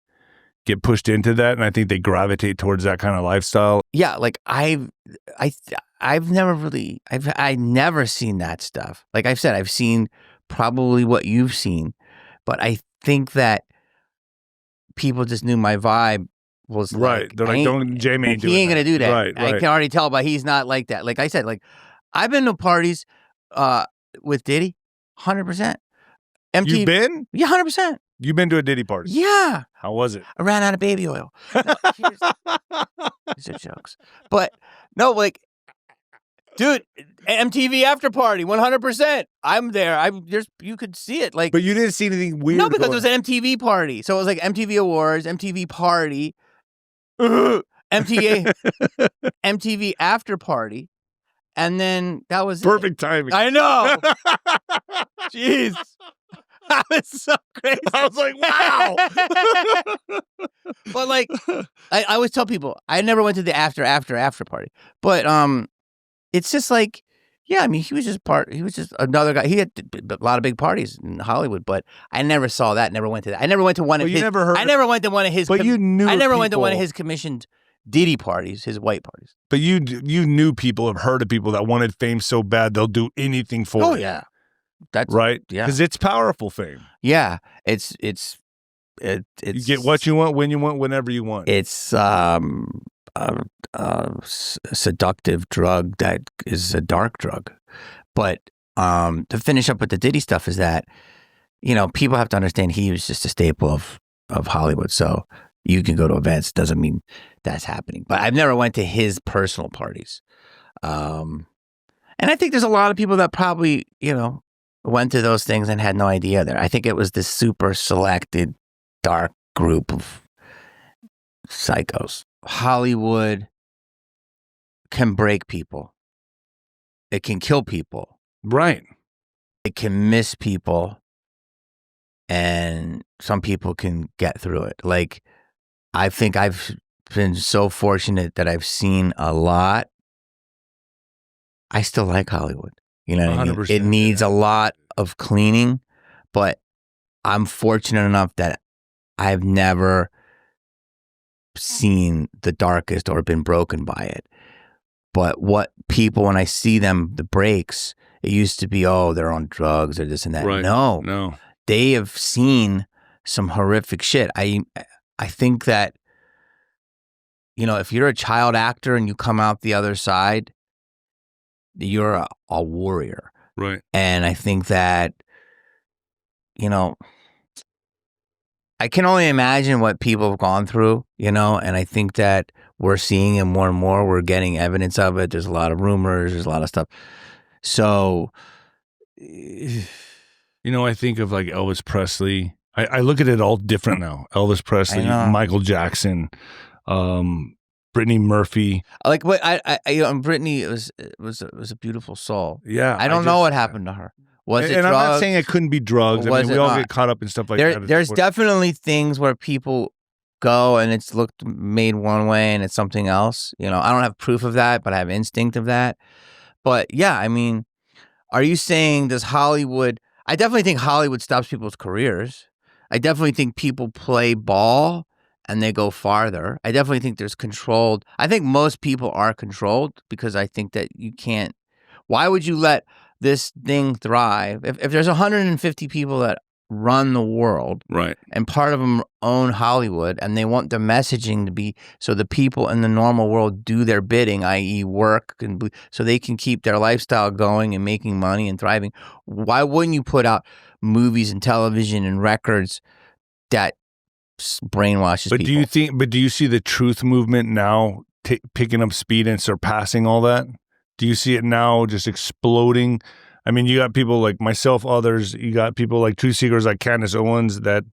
get pushed into that, and I think they gravitate towards that kind of lifestyle. Yeah, like I've never seen that stuff. Like I've said, I've seen probably what you've seen, but I think that people just knew my vibe was right. They're like, Jamie ain't doing he ain't gonna do that. Right. I can already tell, but he's not like that. Like I said, like I've been to parties with Diddy, 100%. MTV. You've been? Yeah, 100%. You've been to a Diddy party? Yeah. How was it? I ran out of baby oil. No, these are jokes. But no, like, dude, MTV after party, 100%. I'm there. You could see it. Like, but you didn't see anything weird. No, because it was an MTV party. So it was like MTV Awards, MTV Party, MTV after party. And then that was perfect timing. I know. Jeez. That was so crazy. I was like, wow. But like, I always tell people, I never went to the after party. But it's just like, yeah, I mean, he was just another guy. He had a lot of big parties in Hollywood, but I never saw that. Never went to that. I never went to one of his. I never went to one of his. But you knew. I never went to one of his commissioned Diddy parties, his white parties. But you knew people, have heard of people that wanted fame so bad they'll do anything for it. Oh yeah, that's right. Yeah, because it's powerful fame. Yeah, it's you get what you want when you want, whenever you want. It's a seductive drug that is a dark drug. But to finish up with the Diddy stuff is that, people have to understand he was just a staple of Hollywood. So you can go to events, doesn't mean that's happening. But I've never went to his personal parties. And I think there's a lot of people that probably, went to those things and had no idea there. I think it was this super selected dark group of psychos. Hollywood can break people. It can kill people. Right. It can miss people. And some people can get through it. Like, I think I've been so fortunate that I've seen a lot. I still like Hollywood. You know what I mean? It needs a lot of cleaning, but I'm fortunate enough that I've never seen the darkest or been broken by it. But what people, when I see them, the breaks, it used to be, oh, they're on drugs or this and that. Right. No. They have seen some horrific shit. I think that, if you're a child actor and you come out the other side, you're a warrior. Right. And I think that, I can only imagine what people have gone through, and I think that we're seeing it more and more. We're getting evidence of it. There's a lot of rumors. There's a lot of stuff. So, I think of like Elvis Presley. I look at it all different now. Elvis Presley, Michael Jackson, Brittany Murphy. Like what Brittany was a beautiful soul. Yeah, I don't know what happened to her. Was it drugs? I'm not saying it couldn't be drugs. I mean, we all get caught up in stuff like that. There's definitely things where people go and it's made one way and it's something else. I don't have proof of that, but I have instinct of that. But yeah, I mean, are you saying does Hollywood? I definitely think Hollywood stops people's careers. I definitely think people play ball and they go farther. I definitely think there's controlled. I think most people are controlled because I think that you can't. Why would you let this thing thrive? If there's 150 people that run the world, right, and part of them own Hollywood, and they want the messaging to be so the people in the normal world do their bidding, i.e. work, so they can keep their lifestyle going and making money and thriving. Why wouldn't you put out movies and television and records that brainwashes people? But do you see the truth movement now picking up speed and surpassing all that? Do you see it now just exploding? I mean, you got people like myself, others. You got people like truth seekers like Candace Owens that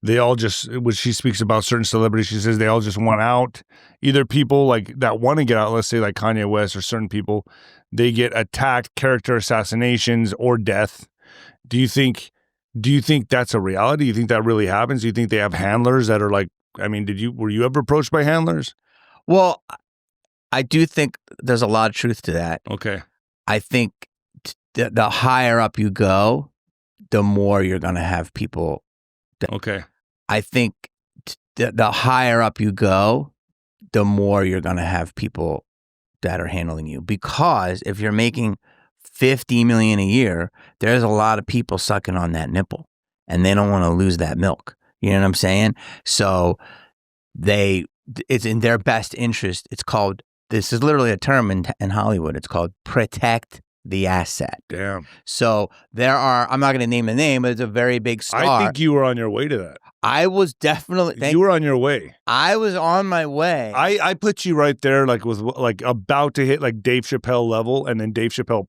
they all just, when she speaks about certain celebrities, she says they all just want out. Either people like that want to get out, let's say like Kanye West or certain people, they get attacked, character assassinations or death. Do you think that's a reality? Do you think that really happens? Do you think they have handlers that are like, I mean, were you ever approached by handlers? Well, I do think there's a lot of truth to that. Okay. I think the higher up you go, the more you're going to have people. Okay. I think the higher up you go, the more you're going to have people that are handling you. Because if you're making $50 million a year, there's a lot of people sucking on that nipple, and they don't want to lose that milk. You know what I'm saying? So it's in their best interest. It's called, this is literally a term in Hollywood. It's called protect the asset. Damn. So I'm not going to name the name, but it's a very big star. I think you were on your way to that. I was definitely. You were on your way. I was on my way. I put you right there, like with like about to hit like Dave Chappelle level, and then Dave Chappelle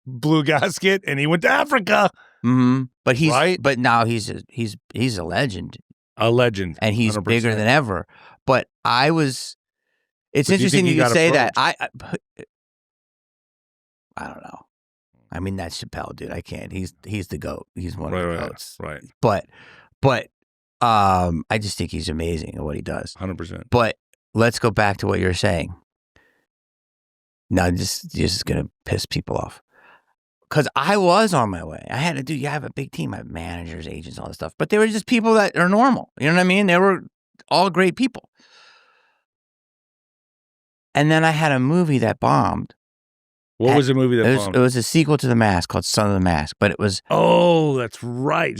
blew gasket, and he went to Africa. Mm-hmm. But right? But now he's a legend. A legend, and he's 100%. Bigger than ever. But I was. It's interesting you could say that. I don't know. I mean, that's Chappelle, dude. I can't. He's the GOAT. He's one of the GOATs. Right. But I just think he's amazing at what he does. 100%. But let's go back to what you're saying. Now, this is going to piss people off. Because I was on my way. I had to you have a big team. I have managers, agents, all this stuff. But they were just people that are normal. You know what I mean? They were all great people. And then I had a movie that bombed. What was the movie that bombed? It was a sequel to The Mask called Son of the Mask. But it was... Oh, that's right.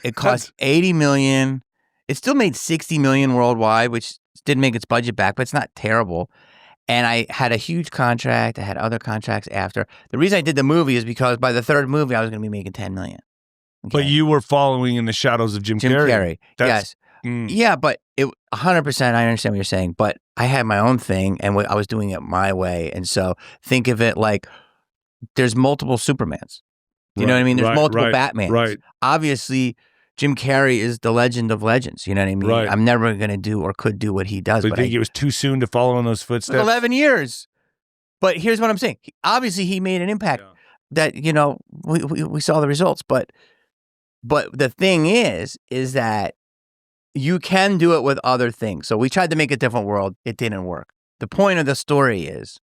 It cost $80 million. It still made $60 million worldwide, which didn't make its budget back, but it's not terrible. And I had a huge contract. I had other contracts after. The reason I did the movie is because by the third movie, I was going to be making $10 million. Okay? But you were following in the shadows of Jim Carrey. Yes. Yeah, but 100%, I understand what you're saying. But I had my own thing, and I was doing it my way. And so think of it like there's multiple Supermans. You know what I mean? There's multiple Batmans. Right. Obviously, Jim Carrey is the legend of legends. You know what I mean? Right. I'm never going to do or could do what he does. So you think it was too soon to follow in those footsteps? 11 years. But here's what I'm saying. Obviously, he made an impact that, we saw the results. But the thing is that you can do it with other things. So we tried to make a different world. It didn't work. The point of the story is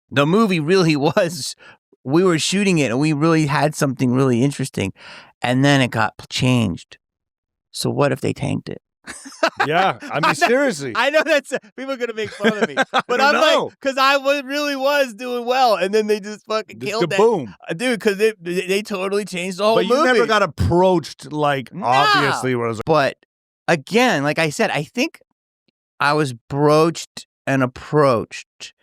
the movie really was, we were shooting it and we really had something really interesting. And then it got changed. So what if they tanked it? Yeah, I mean, seriously. I know that's people are gonna make fun of me, but I I'm know. like, because I really was doing well, and then they just fucking killed that, boom, dude. Because they totally changed the whole but you movie. never got approached like obviously. Where I was, but again, like I said, I think I was broached and approached,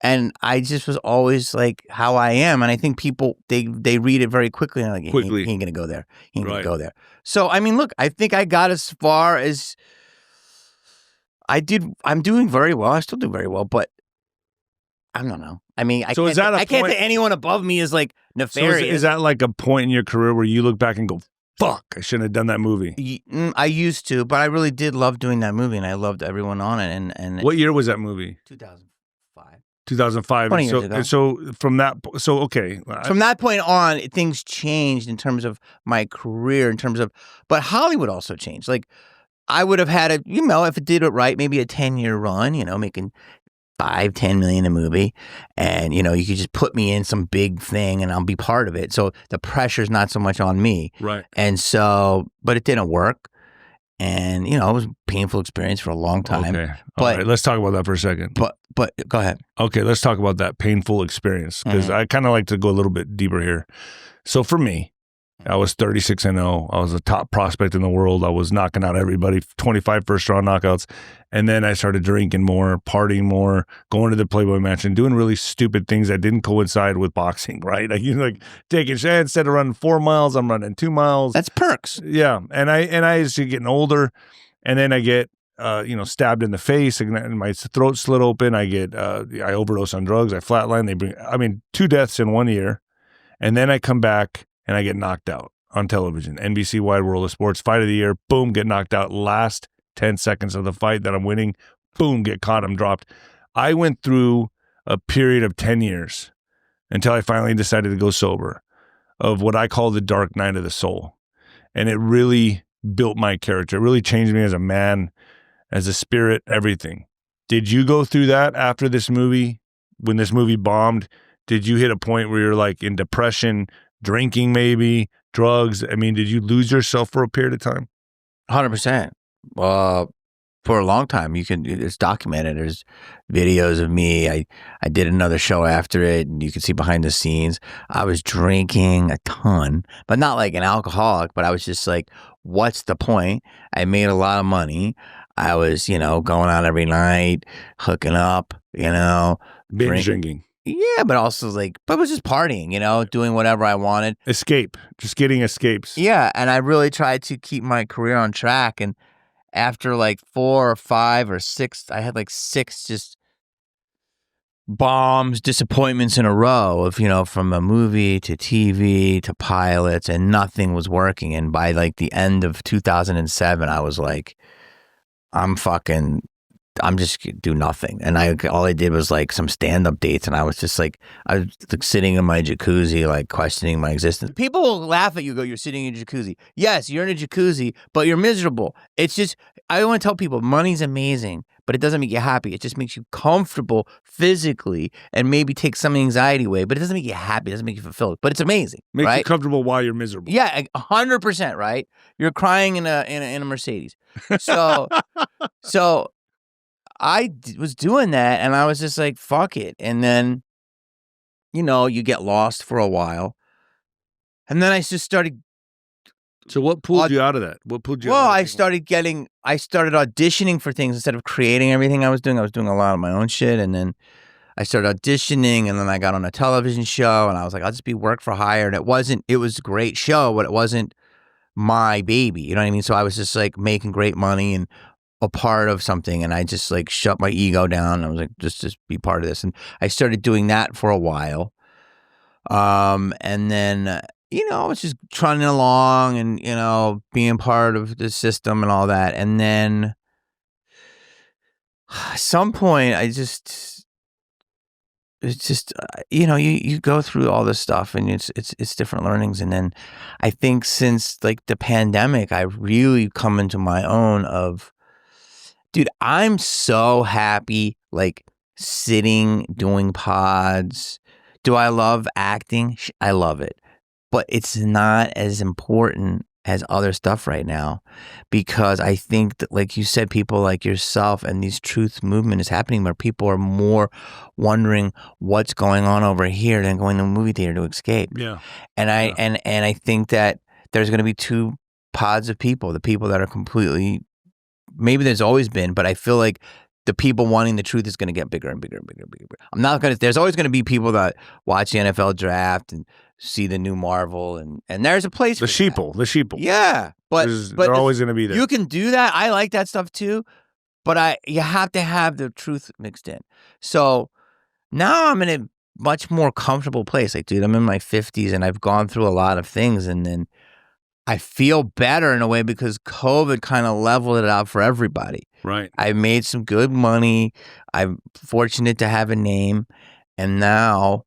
and I just was always like how I am, and I think people they read it very quickly and like he ain't gonna go there, he ain't gonna go there. So I mean, look, I think I got as far as I did. I'm doing very well. I still do very well, but I don't know. I mean, I can't say anyone above me is like nefarious. So is that like a point in your career where you look back and go, fuck, I shouldn't have done that movie? I used to, but I really did love doing that movie, and I loved everyone on it. And what year was that movie? 2005. 2005. 20 years ago. So from that, okay. From that point on, things changed in terms of my career, but Hollywood also changed. Like, I would have had if it did it right, maybe a 10-year run, making $5-10 million a movie. And, you could just put me in some big thing and I'll be part of it. So the pressure's not so much on me. Right. And so, but it didn't work. And, it was a painful experience for a long time. Okay. All right, let's talk about that for a second. But go ahead. Okay, let's talk about that painful experience because I kind of like to go a little bit deeper here. So for me, I was 36-0. I was a top prospect in the world. I was knocking out everybody, 25 first-round knockouts. And then I started drinking more, partying more, going to the Playboy Mansion, doing really stupid things that didn't coincide with boxing, right? Like taking shots. Instead of running 4 miles, I'm running 2 miles. That's perks. Yeah. And I started getting older. And then I get, stabbed in the face and my throat slit open. I overdose on drugs. I flatline. 2 deaths in 1 year. And then I come back and I get knocked out on television. NBC Wide World of Sports, fight of the year, boom, get knocked out. Last 10 seconds of the fight that I'm winning, boom, get caught, I'm dropped. I went through a period of 10 years until I finally decided to go sober of what I call the dark night of the soul. And it really built my character. It really changed me as a man, as a spirit, everything. Did you go through that after this movie? When this movie bombed, did you hit a point where you're like in depression, drinking maybe, drugs? I mean, did you lose yourself for a period of time? 100%. For a long time. It's documented. There's videos of me. I did another show after it, and you can see behind the scenes. I was drinking a ton, but not like an alcoholic, but I was just like, what's the point? I made a lot of money. I was, going out every night, hooking up, Binge drinking. Yeah, but also but it was just partying, doing whatever I wanted. Escape, just getting escapes. Yeah, and I really tried to keep my career on track. And after 4 or 5 or 6, I had 6 just bombs, disappointments in a row of, from a movie to TV to pilots, and nothing was working. And by the end of 2007, I was like, I'm just do nothing. And all I did was some stand-up dates, and I was just I was sitting in my jacuzzi, questioning my existence. People will laugh at you, you're sitting in a jacuzzi. Yes, you're in a jacuzzi, but you're miserable. It's just, I want to tell people, money's amazing, but it doesn't make you happy. It just makes you comfortable physically and maybe take some anxiety away, but it doesn't make you happy. It doesn't make you fulfilled, but it's amazing. Makes you comfortable while you're miserable. Yeah, 100%, right? You're crying in a Mercedes. So I was doing that, and I was just like, fuck it. And then, you get lost for a while. And then I just started. So what pulled you out of that? What pulled you out of I started auditioning for things instead of creating everything I was doing. I was doing a lot of my own shit. And then I started auditioning, and then I got on a television show, and I was like, I'll just be work for hire. And it was a great show, but it wasn't my baby. You know what I mean? So I was just making great money and a part of something, and I just shut my ego down. I was like, just be part of this. And I started doing that for a while. And then, I was just trotting along and, being part of the system and all that. And then at some point you go through all this stuff, and it's different learnings. And then I think since the pandemic, I've really come into my own of, dude, I'm so happy, sitting, doing pods. Do I love acting? I love it. But it's not as important has other stuff right now, because I think that, like you said, people like yourself and these truth movement is happening where people are more wondering what's going on over here than going to a movie theater to escape. Yeah. And I think that there's going to be two pods of people: the people that are completely, maybe there's always been, but I feel like the people wanting the truth is going to get bigger and bigger and bigger and bigger. I'm not going to, there's always going to be people that watch the NFL draft and see the new Marvel, and there's a place The for sheeple. Yeah. But they're always going to be there. You can do that. I like that stuff too, but you have to have the truth mixed in. So now I'm in a much more comfortable place. Like, dude, I'm in my 50s and I've gone through a lot of things, and then I feel better in a way because COVID kind of leveled it out for everybody. Right. I made some good money. I'm fortunate to have a name, and now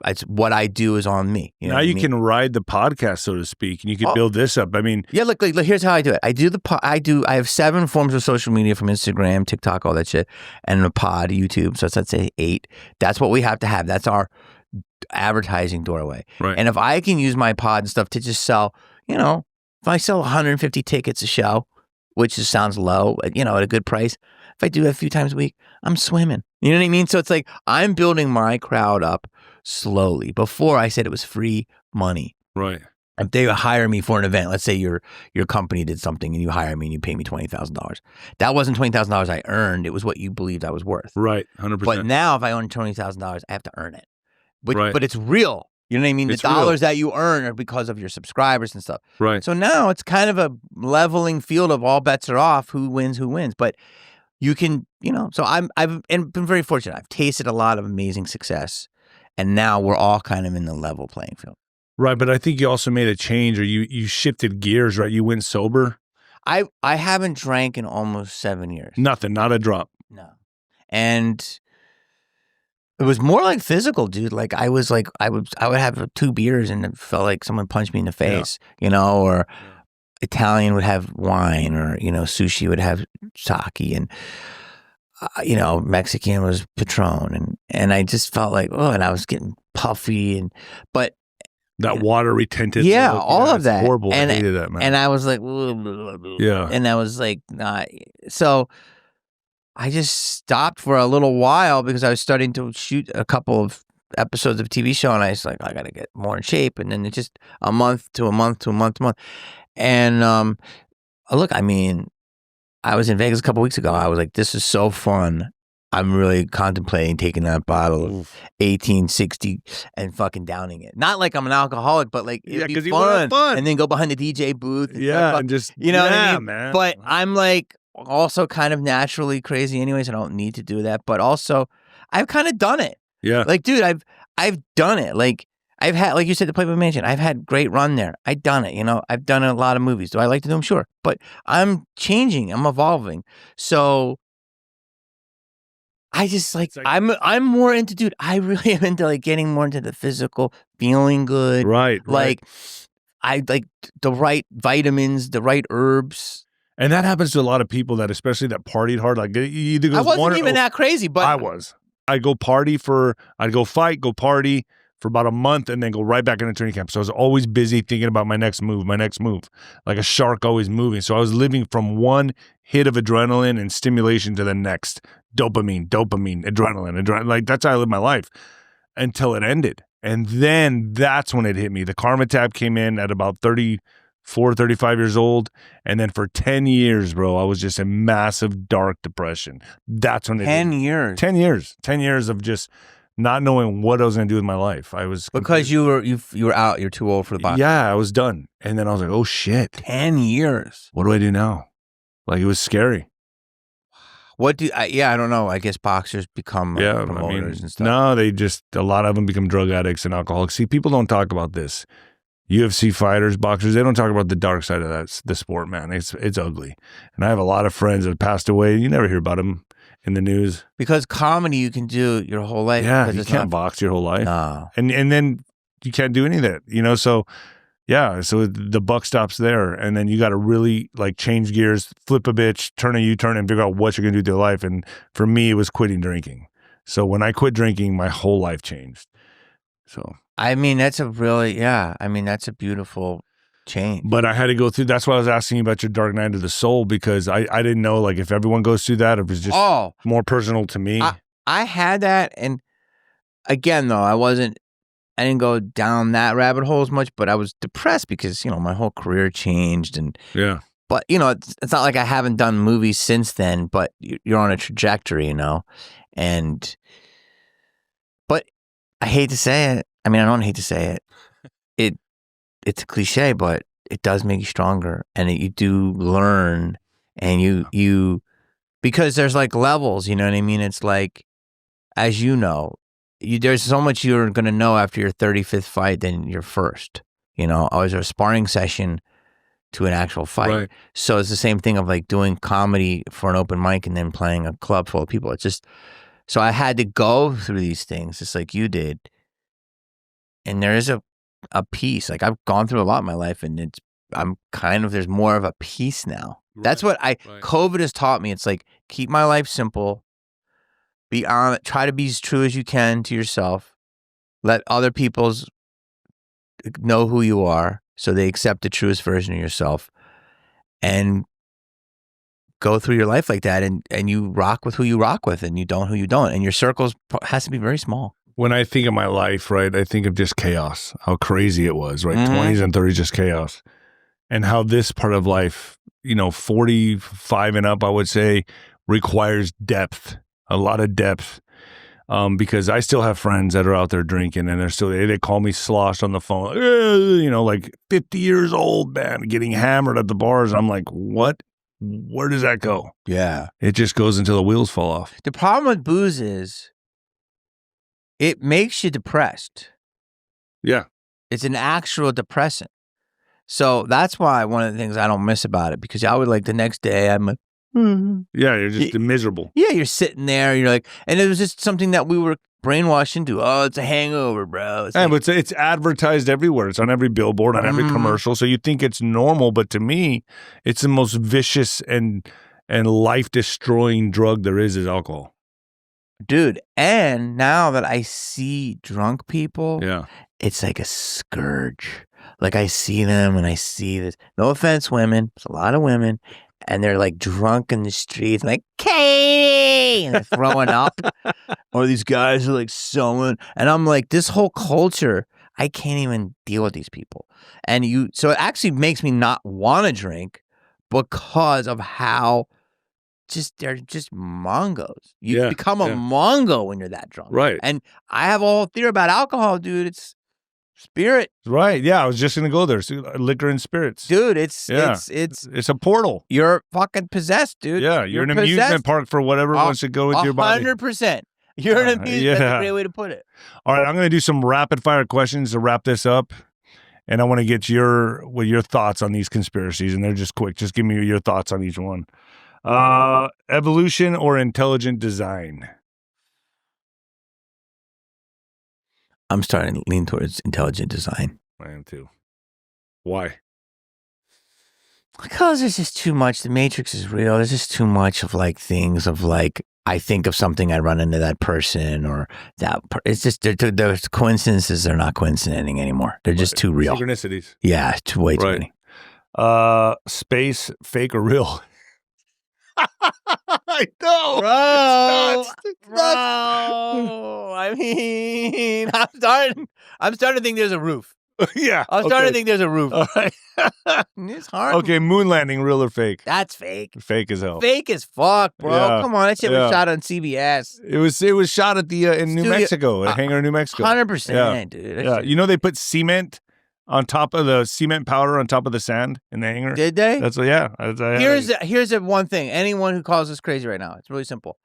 it's what I do is on me. You know now you I mean? can ride the podcast, so to speak, and you can build this up. I mean, yeah. Look, here's how I do it. I have 7 forms of social media, from Instagram, TikTok, all that shit, and a pod, YouTube. So let's say 8. That's what we have to have. That's our advertising doorway. Right. And if I can use my pod and stuff to just sell, if I sell 150 tickets a show, which just sounds low, at a good price. If I do it a few times a week, I'm swimming. You know what I mean? So it's like I'm building my crowd up slowly. Before, I said it was free money. Right. If they hire me for an event, let's say your company did something and you hire me and you pay me $20,000. That wasn't $20,000 I earned. It was what you believed I was worth. Right. 100%. But now if I earn $20,000, I have to earn it. Right. But it's real. You know what I mean? It's the dollars real. that you earn are because of your subscribers and stuff. Right. So now it's kind of a leveling field of all bets are off. Who wins? But you can, So I've been very fortunate. I've tasted a lot of amazing success, and now we're all kind of in the level playing field. Right, but I think you also made a change, or you shifted gears. Right, you went sober. I haven't drank in almost 7 years. Nothing, not a drop. No, and it was more like physical, dude. Like I would have 2 beers and it felt like someone punched me in the face, or Italian would have wine, or sushi would have sake, and Mexican was Patron, and I just felt like, and I was getting puffy, but that water retentive. All of that. Horrible. And I hated that, man. And I was like, yeah. And I was like, nah. So I just stopped for a little while because I was starting to shoot a couple of episodes of a TV show, and I was like, I got to get more in shape. And then it just a month to a month to a month to a month. And look, I mean, I was in Vegas a couple weeks ago. I was like, this is so fun. I'm really contemplating taking that bottle of 1860 and fucking downing it. Not like I'm an alcoholic, but like it'd be fun. And then go behind the DJ booth. And just what I mean? Man. But I'm like also kind of naturally crazy anyways. I don't need to do that. But also, I've kind of done it. Yeah. Like, dude, I've done it. Like, I've had, like you said, the Playboy Mansion. I've had great run there. I've done it. I've done a lot of movies. Do I like to do them? Sure. But I'm changing. I'm evolving. So I just I'm more into, dude, I really am into like getting more into the physical, feeling good. Right. Like I like the right vitamins, the right herbs. And that happens to a lot of people that, especially that partied hard. Like either goes I wasn't even that crazy, but I was. I'd go fight, go party for about a month, and then go right back into training camp. So I was always busy thinking about my next move, like a shark always moving. So I was living from one hit of adrenaline and stimulation to the next. Dopamine, adrenaline. Like that's how I lived my life until it ended. And then that's when it hit me. The karma tab came in at about 34, 35 years old. And then for 10 years, bro, I was just in massive dark depression. That's when it 10 years. 10 years. 10 years of just not knowing what I was going to do with my life. I was because you were out. You're too old for the box. Yeah, I was done. And then I was like, oh shit. 10 years. What do I do now? Like it was scary. I don't know. I guess boxers become promoters and stuff. No, a lot of them become drug addicts and alcoholics. See, people don't talk about this. UFC fighters, boxers, they don't talk about the dark side of the sport, man. It's ugly. And I have a lot of friends that passed away. You never hear about them in the news. Because comedy you can do your whole life. Yeah, you can't box your whole life. No. And then you can't do any of that, so yeah, so the buck stops there, and then you got to really like change gears, flip a bitch, turn a U-turn, and figure out what you're gonna do with your life. And for me, it was quitting drinking. So when I quit drinking, my whole life changed. So I mean, that's a beautiful change. But I had to go through. That's why I was asking you about your dark night of the soul, because I didn't know like if everyone goes through that, or if it's just more personal to me. I had that, and again though, I didn't go down that rabbit hole as much, but I was depressed because my whole career changed, and But it's not like I haven't done movies since then. But you're on a trajectory, But I hate to say it. I mean, I don't hate to say it. It's a cliche, but it does make you stronger, and you do learn, and you because there's like levels. You know what I mean? It's like, as you know, there's so much you're gonna know after your 35th fight than your first. Always a sparring session to an actual fight. Right. So it's the same thing of like doing comedy for an open mic and then playing a club full of people. It's just, so I had to go through these things just like you did. And there is a peace. Like I've gone through a lot in my life, and there's more of a peace now. Right. That's what COVID has taught me. It's like, keep my life simple, be on it, try to be as true as you can to yourself, let other people's know who you are, so they accept the truest version of yourself, and go through your life like that, and you rock with who you rock with, and you don't who you don't, and your circles has to be very small. When I think of my life, right, I think of just chaos, how crazy it was, right? 20s and 30s, just chaos. And how this part of life, 45 and up, I would say, requires depth, a lot of depth. Because I still have friends that are out there drinking, and they call me sloshed on the phone, like 50 years old, man, getting hammered at the bars. I'm like, what? Where does that go? Yeah. It just goes until the wheels fall off. The problem with booze is it makes you depressed. Yeah. It's an actual depressant. So that's why one of the things I don't miss about it, because I would like the next day, I'm like, yeah, you're just miserable. Yeah, you're sitting there, you're like, and it was just something that we were brainwashed into. Oh, it's a hangover, bro. But it's advertised everywhere. It's on every billboard, on every commercial. So you think it's normal, but to me, it's the most vicious and life-destroying drug there is alcohol. Dude, and now that I see drunk people, it's like a scourge. Like I see them, and I see this. No offense, women. There's a lot of women. And they're like drunk in the streets, like, Katie, and they're throwing up. Or these guys are like sewing. And I'm like, this whole culture, I can't even deal with these people. So it actually makes me not want to drink, because of how they're just mongos. You become a mongo when you're that drunk. Right. And I have a whole theory about alcohol, dude. It's spirit. Right. Yeah, I was just going to go there. Liquor and spirits. Dude, it's a portal. You're fucking possessed, dude. Yeah, you're an amusement park for whatever wants to go into your body. 100%. You're an amusement. That's a great way to put it. All right, I'm going to do some rapid fire questions to wrap this up. And I want to get your thoughts on these conspiracies. And they're just quick. Just give me your thoughts on each one. Evolution or intelligent design? I'm starting to lean towards intelligent design. I am too. Why? Because there's just too much. The Matrix is real. There's just too much of like things of like, I think of something, I run into that person, or that. It's just the coincidences are not coinciding anymore. They're just too real. Synchronicities. Yeah, way too many. Space, fake or real? I know, bro. I mean, I'm starting to think there's a roof. Yeah, I'm starting to think there's a roof. All right. It's hard. Okay, moon landing, real or fake? That's fake. Fake as hell. Fake as fuck, bro. Yeah. Come on, that shit was shot on CBS. It was shot at the in New Mexico, at Hangar, New Mexico. 100%, dude. Yeah, you know they put cement on top of the cement powder on top of the sand in the hangar. Did they? That's Here's the one thing. Anyone who calls us crazy right now, it's really simple.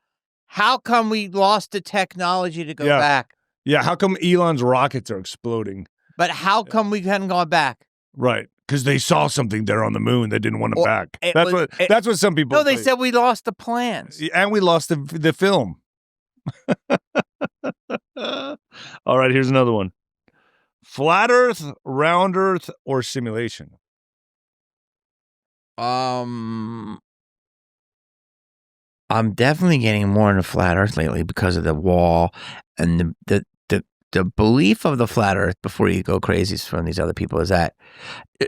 How come we lost the technology to go back? Yeah, how come Elon's rockets are exploding? But how come we hadn't gone back? Right, because they saw something there on the moon. They didn't want it back. That's what some people. No, they said we lost the plans, and we lost the film. All right, here's another one. Flat Earth, round Earth, or simulation? I'm definitely getting more into flat Earth lately because of the wall and the the belief of the flat earth, before you go crazy from these other people, is that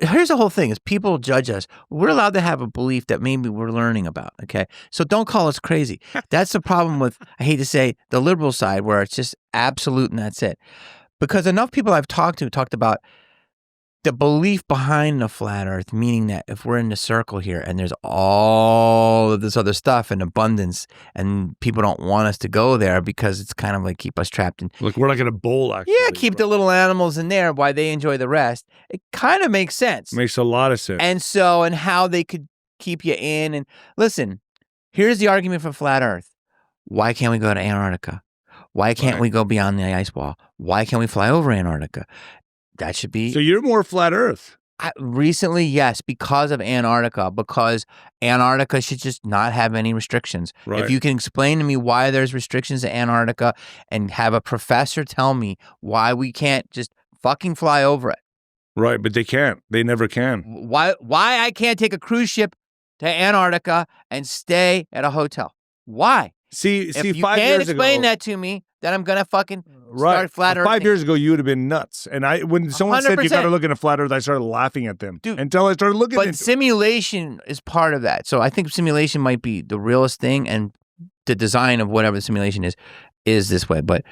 here's the whole thing: is people judge us. We're allowed to have a belief that maybe we're learning about. Okay, so don't call us crazy. That's the problem with, I hate to say, the liberal side, where it's just absolute and that's it. Because enough people I've talked to talked about the belief behind the flat earth, meaning that if we're in the circle here and there's all of this other stuff in abundance and people don't want us to go there because it's kind of like keep us trapped in. Like we're like in a bowl, actually. Yeah, keep the little animals in there while they enjoy the rest. It kind of makes sense. Makes a lot of sense. And how they could keep you in. And listen, here's the argument for flat earth. Why can't we go to Antarctica? Why can't we go beyond the ice wall? Why can't we fly over Antarctica? That should be. So you're more flat earth. Recently, yes, because of Antarctica, because Antarctica should just not have any restrictions. Right. If you can explain to me why there's restrictions to Antarctica and have a professor tell me why we can't just fucking fly over it. Right, but they can't. They never can. Why I can't take a cruise ship to Antarctica and stay at a hotel? Why? See, if 5 you years can't ago, explain that to me, then I'm gonna fucking start flat earth. 5 years ago, you would have been nuts. And when someone said you 100%. got to look into flat earth, I started laughing at them. Dude, until I started looking But into simulation is part of that. So I think simulation might be the realest thing, and the design of whatever the simulation is this way. But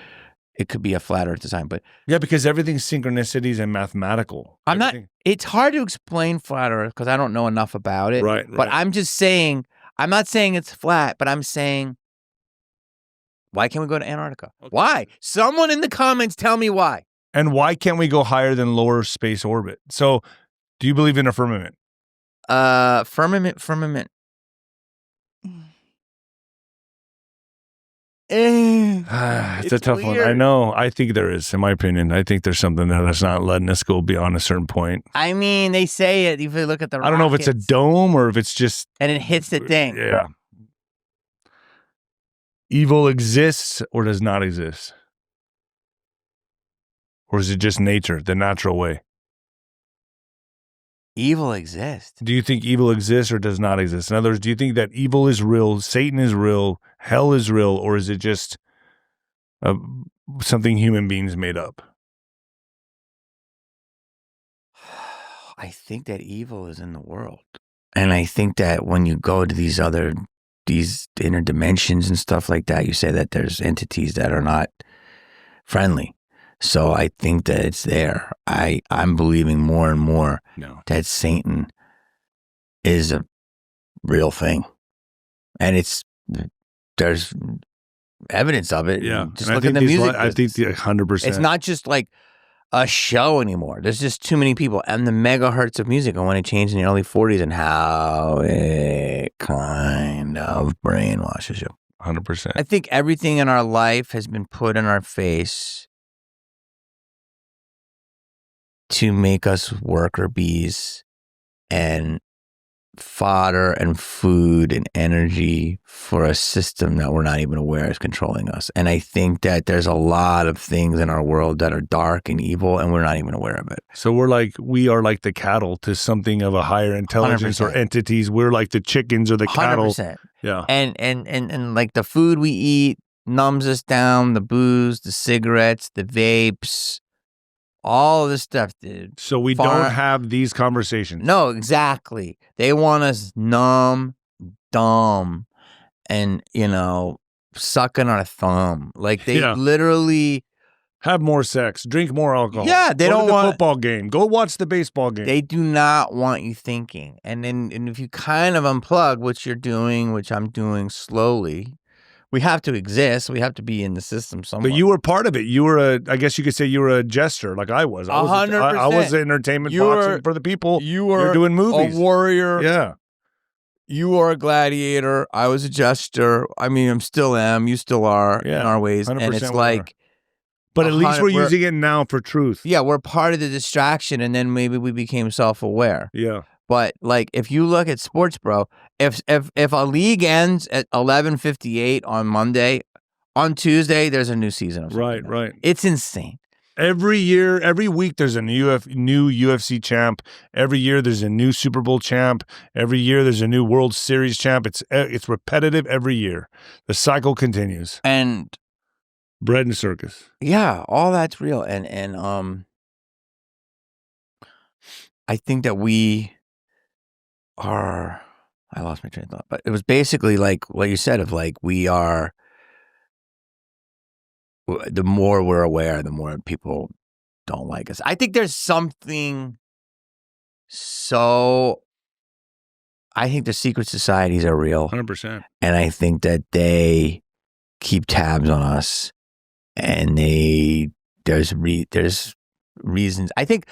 it could be a flat earth design. But yeah, because everything's synchronicities and mathematical. It's hard to explain flat earth because I don't know enough about it. Right. But I'm just saying, I'm not saying it's flat, but I'm saying, why can't we go to Antarctica? Okay. Why? Someone in the comments tell me why. And why can't we go higher than lower space orbit? So, do you believe in a firmament? Firmament. It's a tough weird. one. I know. I think there is, in my opinion. I think there's something that's not letting us go beyond a certain point. I mean, they say it. If you look at the I don't know if it's a dome or if it's just... And it hits the thing. Yeah. Evil exists or does not exist? Or is it just nature, the natural way? Evil exists. Do you think evil exists or does not exist? In other words, do you think that evil is real, Satan is real, hell is real, or is it just something human beings made up? I think that evil is in the world. And I think that when you go to these inner dimensions and stuff like that, you say that there's entities that are not friendly. So I think that it's there. I'm believing more and more that Satan is a real thing. And there's evidence of it. Yeah. Just look at the music. I think 100%. It's not just like a show anymore. There's just too many people. And the megahertz of music and when it changed in the early 40s and how it kind of brainwashes you. 100%. I think everything in our life has been put in our face to make us worker bees and fodder and food and energy for a system that we're not even aware is controlling us. And I think that there's a lot of things in our world that are dark and evil and we're not even aware of it. So we are like the cattle to something of a higher intelligence 100%. Or entities. We're like the chickens or the cattle. 100%. Yeah. And like the food we eat numbs us down, the booze, the cigarettes, the vapes, all of this stuff, dude. So we don't have these conversations. No, exactly. They want us numb, dumb, and, sucking our thumb. Like they literally... Have more sex, drink more alcohol. Yeah, they don't want want... football game. Go watch the baseball game. They do not want you thinking. And if you kind of unplug what you're doing, which I'm doing slowly... We have to exist. We have to be in the system somewhere. But you were part of it. You were I guess you could say you were a jester like I was. 100%. I was entertainment boxing for the people. You're doing movies. A warrior. Yeah. You are a gladiator. I was a jester. I mean, I still am. You still are in our ways. And it's like... But at least we're using it now for truth. Yeah, we're part of the distraction, and then maybe we became self-aware. Yeah. But like, if you look at sports, bro, if a league ends at 11:58 on Monday, on Tuesday there's a new season of something. Right. It's insane. Every year, every week, there's a new UFC champ. Every year, there's a new Super Bowl champ. Every year, there's a new World Series champ. It's repetitive every year. The cycle continues. And Bread and circus. Yeah, all that's real. And I think that we are, I lost my train of thought, but it was basically like what you said of like, we are, the more we're aware, the more people don't like us. I think there's something I think the secret societies are real. 100%. And I think that they keep tabs on us, and there's reasons. I think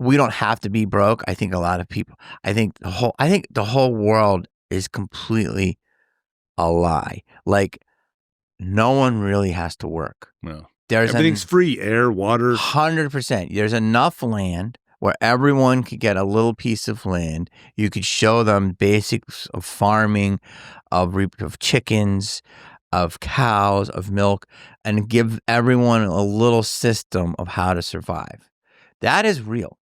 we don't have to be broke. I think a lot of people, I think the whole world is completely a lie. Like, no one really has to work. No. Everything's free. Air, water. 100%. There's enough land where everyone could get a little piece of land. You could show them basics of farming, of chickens, of cows, of milk, and give everyone a little system of how to survive. That is real.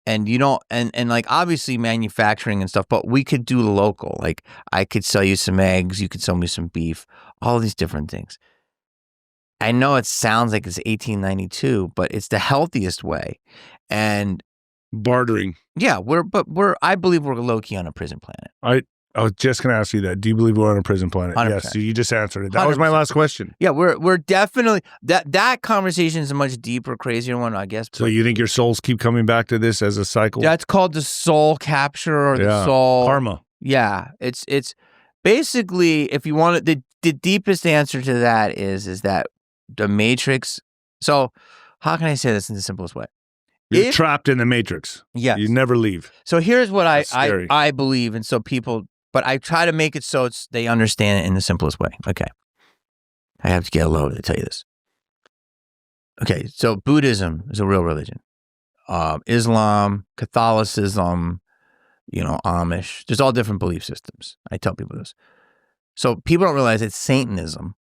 And you don't, and like obviously manufacturing and stuff, but we could do local. Like, I could sell you some eggs, you could sell me some beef, all these different things. I know it sounds like it's 1892, but it's the healthiest way. And bartering. Yeah, I believe we're low-key on a prison planet. I was just going to ask you that. Do you believe we're on a prison planet? 100%. Yes. So you just answered it. That 100%. was my last question. Yeah, we're definitely, that conversation is a much deeper, crazier one, I guess. So you think your souls keep coming back to this as a cycle? That's called the soul capture, or the soul karma. Yeah, it's basically, if you want it, the deepest answer to that is that the Matrix. So how can I say this in the simplest way? You're trapped in the Matrix. Yes. You never leave. So here's what I believe, and so people, but I try to make it so they understand it in the simplest way. Okay. I have to get low to tell you this. Okay, so Buddhism is a real religion. Islam, Catholicism, Amish. There's all different belief systems. I tell people this. So people don't realize that Satanism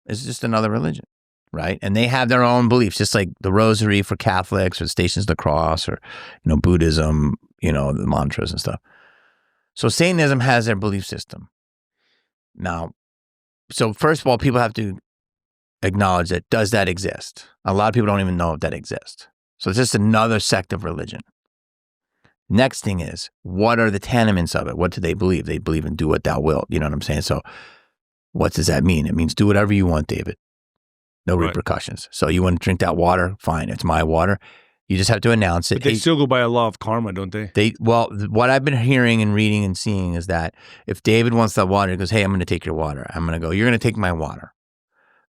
is just another religion, right? And they have their own beliefs, just like the Rosary for Catholics, or the Stations of the Cross, or Buddhism, the mantras and stuff. So Satanism has their belief system. Now, so first of all, people have to acknowledge that, does that exist? A lot of people don't even know if that exists. So it's just another sect of religion. Next thing is, what are the tenements of it? What do they believe? They believe in do what thou wilt. You know what I'm saying? So what does that mean? It means do whatever you want, David. No repercussions. So you want to drink that water? Fine. It's my water. You just have to announce it. But they still go by a law of karma, don't they? Well, what I've been hearing and reading and seeing is that if David wants that water, he goes, hey, I'm going to take your water. I'm going to go, you're going to take my water,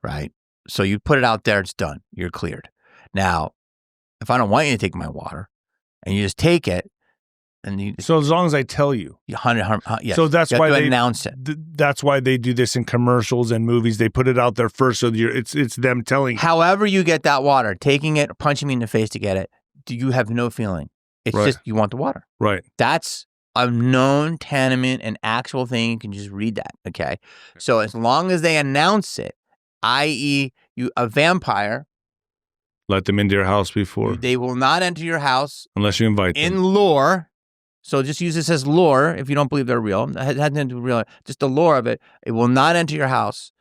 right? So you put it out there, it's done. You're cleared. Now, if I don't want you to take my water and you just take it, so as long as I tell you, yes. So that's why they announce it. That's why they do this in commercials and movies. They put it out there first, so it's them telling. However you get that water, taking it, or punching me in the face to get it, you have no feeling. It's just you want the water. Right. That's a known tenement, an actual thing. You can just read that. Okay. So as long as they announce it, i.e., a vampire. Let them into your house before. They will not enter your house unless you invite them. In lore. So just use this as lore if you don't believe they're real. It has nothing to do with real. Just the lore of it. It will not enter your house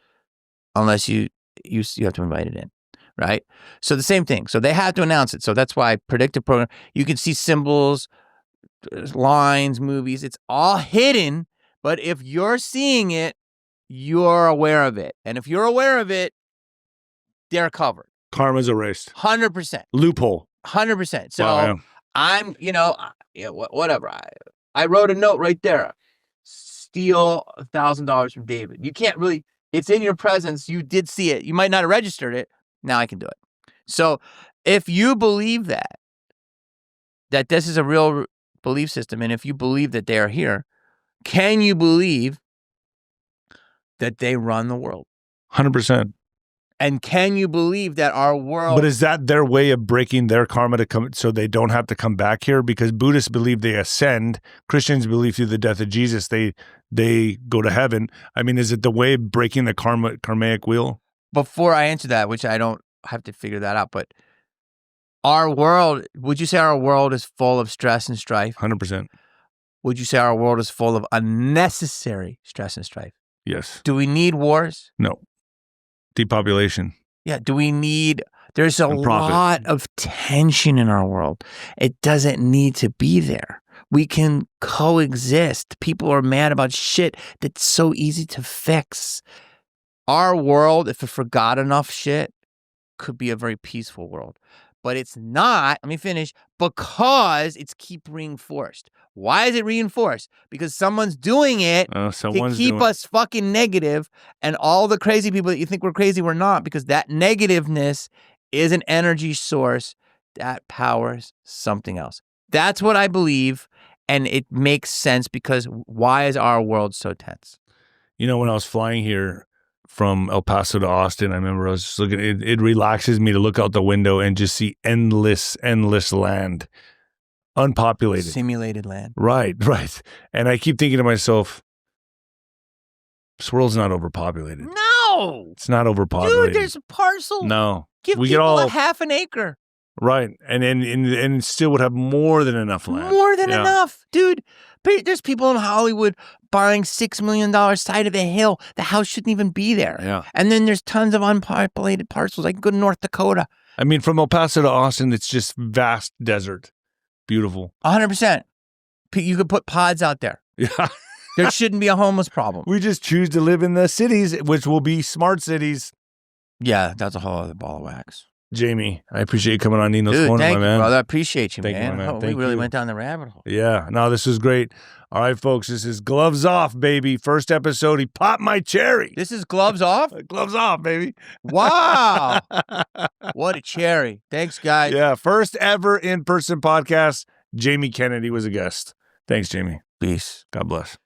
unless you have to invite it in, right? So the same thing. So they have to announce it. So that's why predictive program. You can see symbols, lines, movies. It's all hidden. But if you're seeing it, you're aware of it. And if you're aware of it, they're covered. Karma's erased. 100%. Loophole. 100%. So I'm, whatever. I wrote a note right there. Steal $1,000 from David. You can't really, it's in your presence. You did see it. You might not have registered it. Now I can do it. So if you believe that this is a real belief system, and if you believe that they are here, can you believe that they run the world? 100%. And can you believe that our world... But is that their way of breaking their karma to come so they don't have to come back here? Because Buddhists believe they ascend. Christians believe through the death of Jesus they go to heaven. I mean, is it the way of breaking the karmic wheel? Before I answer that, which I don't have to figure that out, but our world, would you say our world is full of stress and strife? 100%. Would you say our world is full of unnecessary stress and strife? Yes. Do we need wars? No. Depopulation. Yeah. Do we need? There's a And profit. lot of tension in our world. It doesn't need to be there. We can coexist. People are mad about shit that's so easy to fix. Our world, if it forgot enough shit, could be a very peaceful world. But it's not, let me finish, because it's keep reinforced. Why is it reinforced? Because someone's doing it to keep us fucking negative, and all the crazy people that you think we're crazy, we're not, because that negativeness is an energy source that powers something else. That's what I believe, and it makes sense because why is our world so tense? You know, when I was flying here from El Paso to Austin, I remember I was just looking, it relaxes me to look out the window and just see endless land, unpopulated. Simulated land. Right. And I keep thinking to myself, this world's not overpopulated. No! It's not overpopulated. Dude, there's a parcel. No. Give people a half an acre. Right. And still would have more than enough land. More than enough. Dude, there's people in Hollywood buying $6 million side of a hill. The house shouldn't even be there. Yeah. And then there's tons of unpopulated parcels. I can go to North Dakota. I mean, from El Paso to Austin, it's just vast desert. Beautiful. 100%. You could put pods out there. Yeah. There shouldn't be a homeless problem. We just choose to live in the cities, which will be smart cities. Yeah, that's a whole other ball of wax. Jamie, I appreciate you coming on Nino's Dude, Corner, thank my you, man. brother. I appreciate you, Thank you, man. my man. We Thank really you. went down the rabbit hole. Yeah, no, this was great. All right, folks, this is Gloves Off, baby. First episode, he popped my cherry. This is Gloves Off? Gloves Off, baby. Wow. What a cherry. Thanks, guys. Yeah, first ever in-person podcast. Jamie Kennedy was a guest. Thanks, Jamie. Peace. God bless.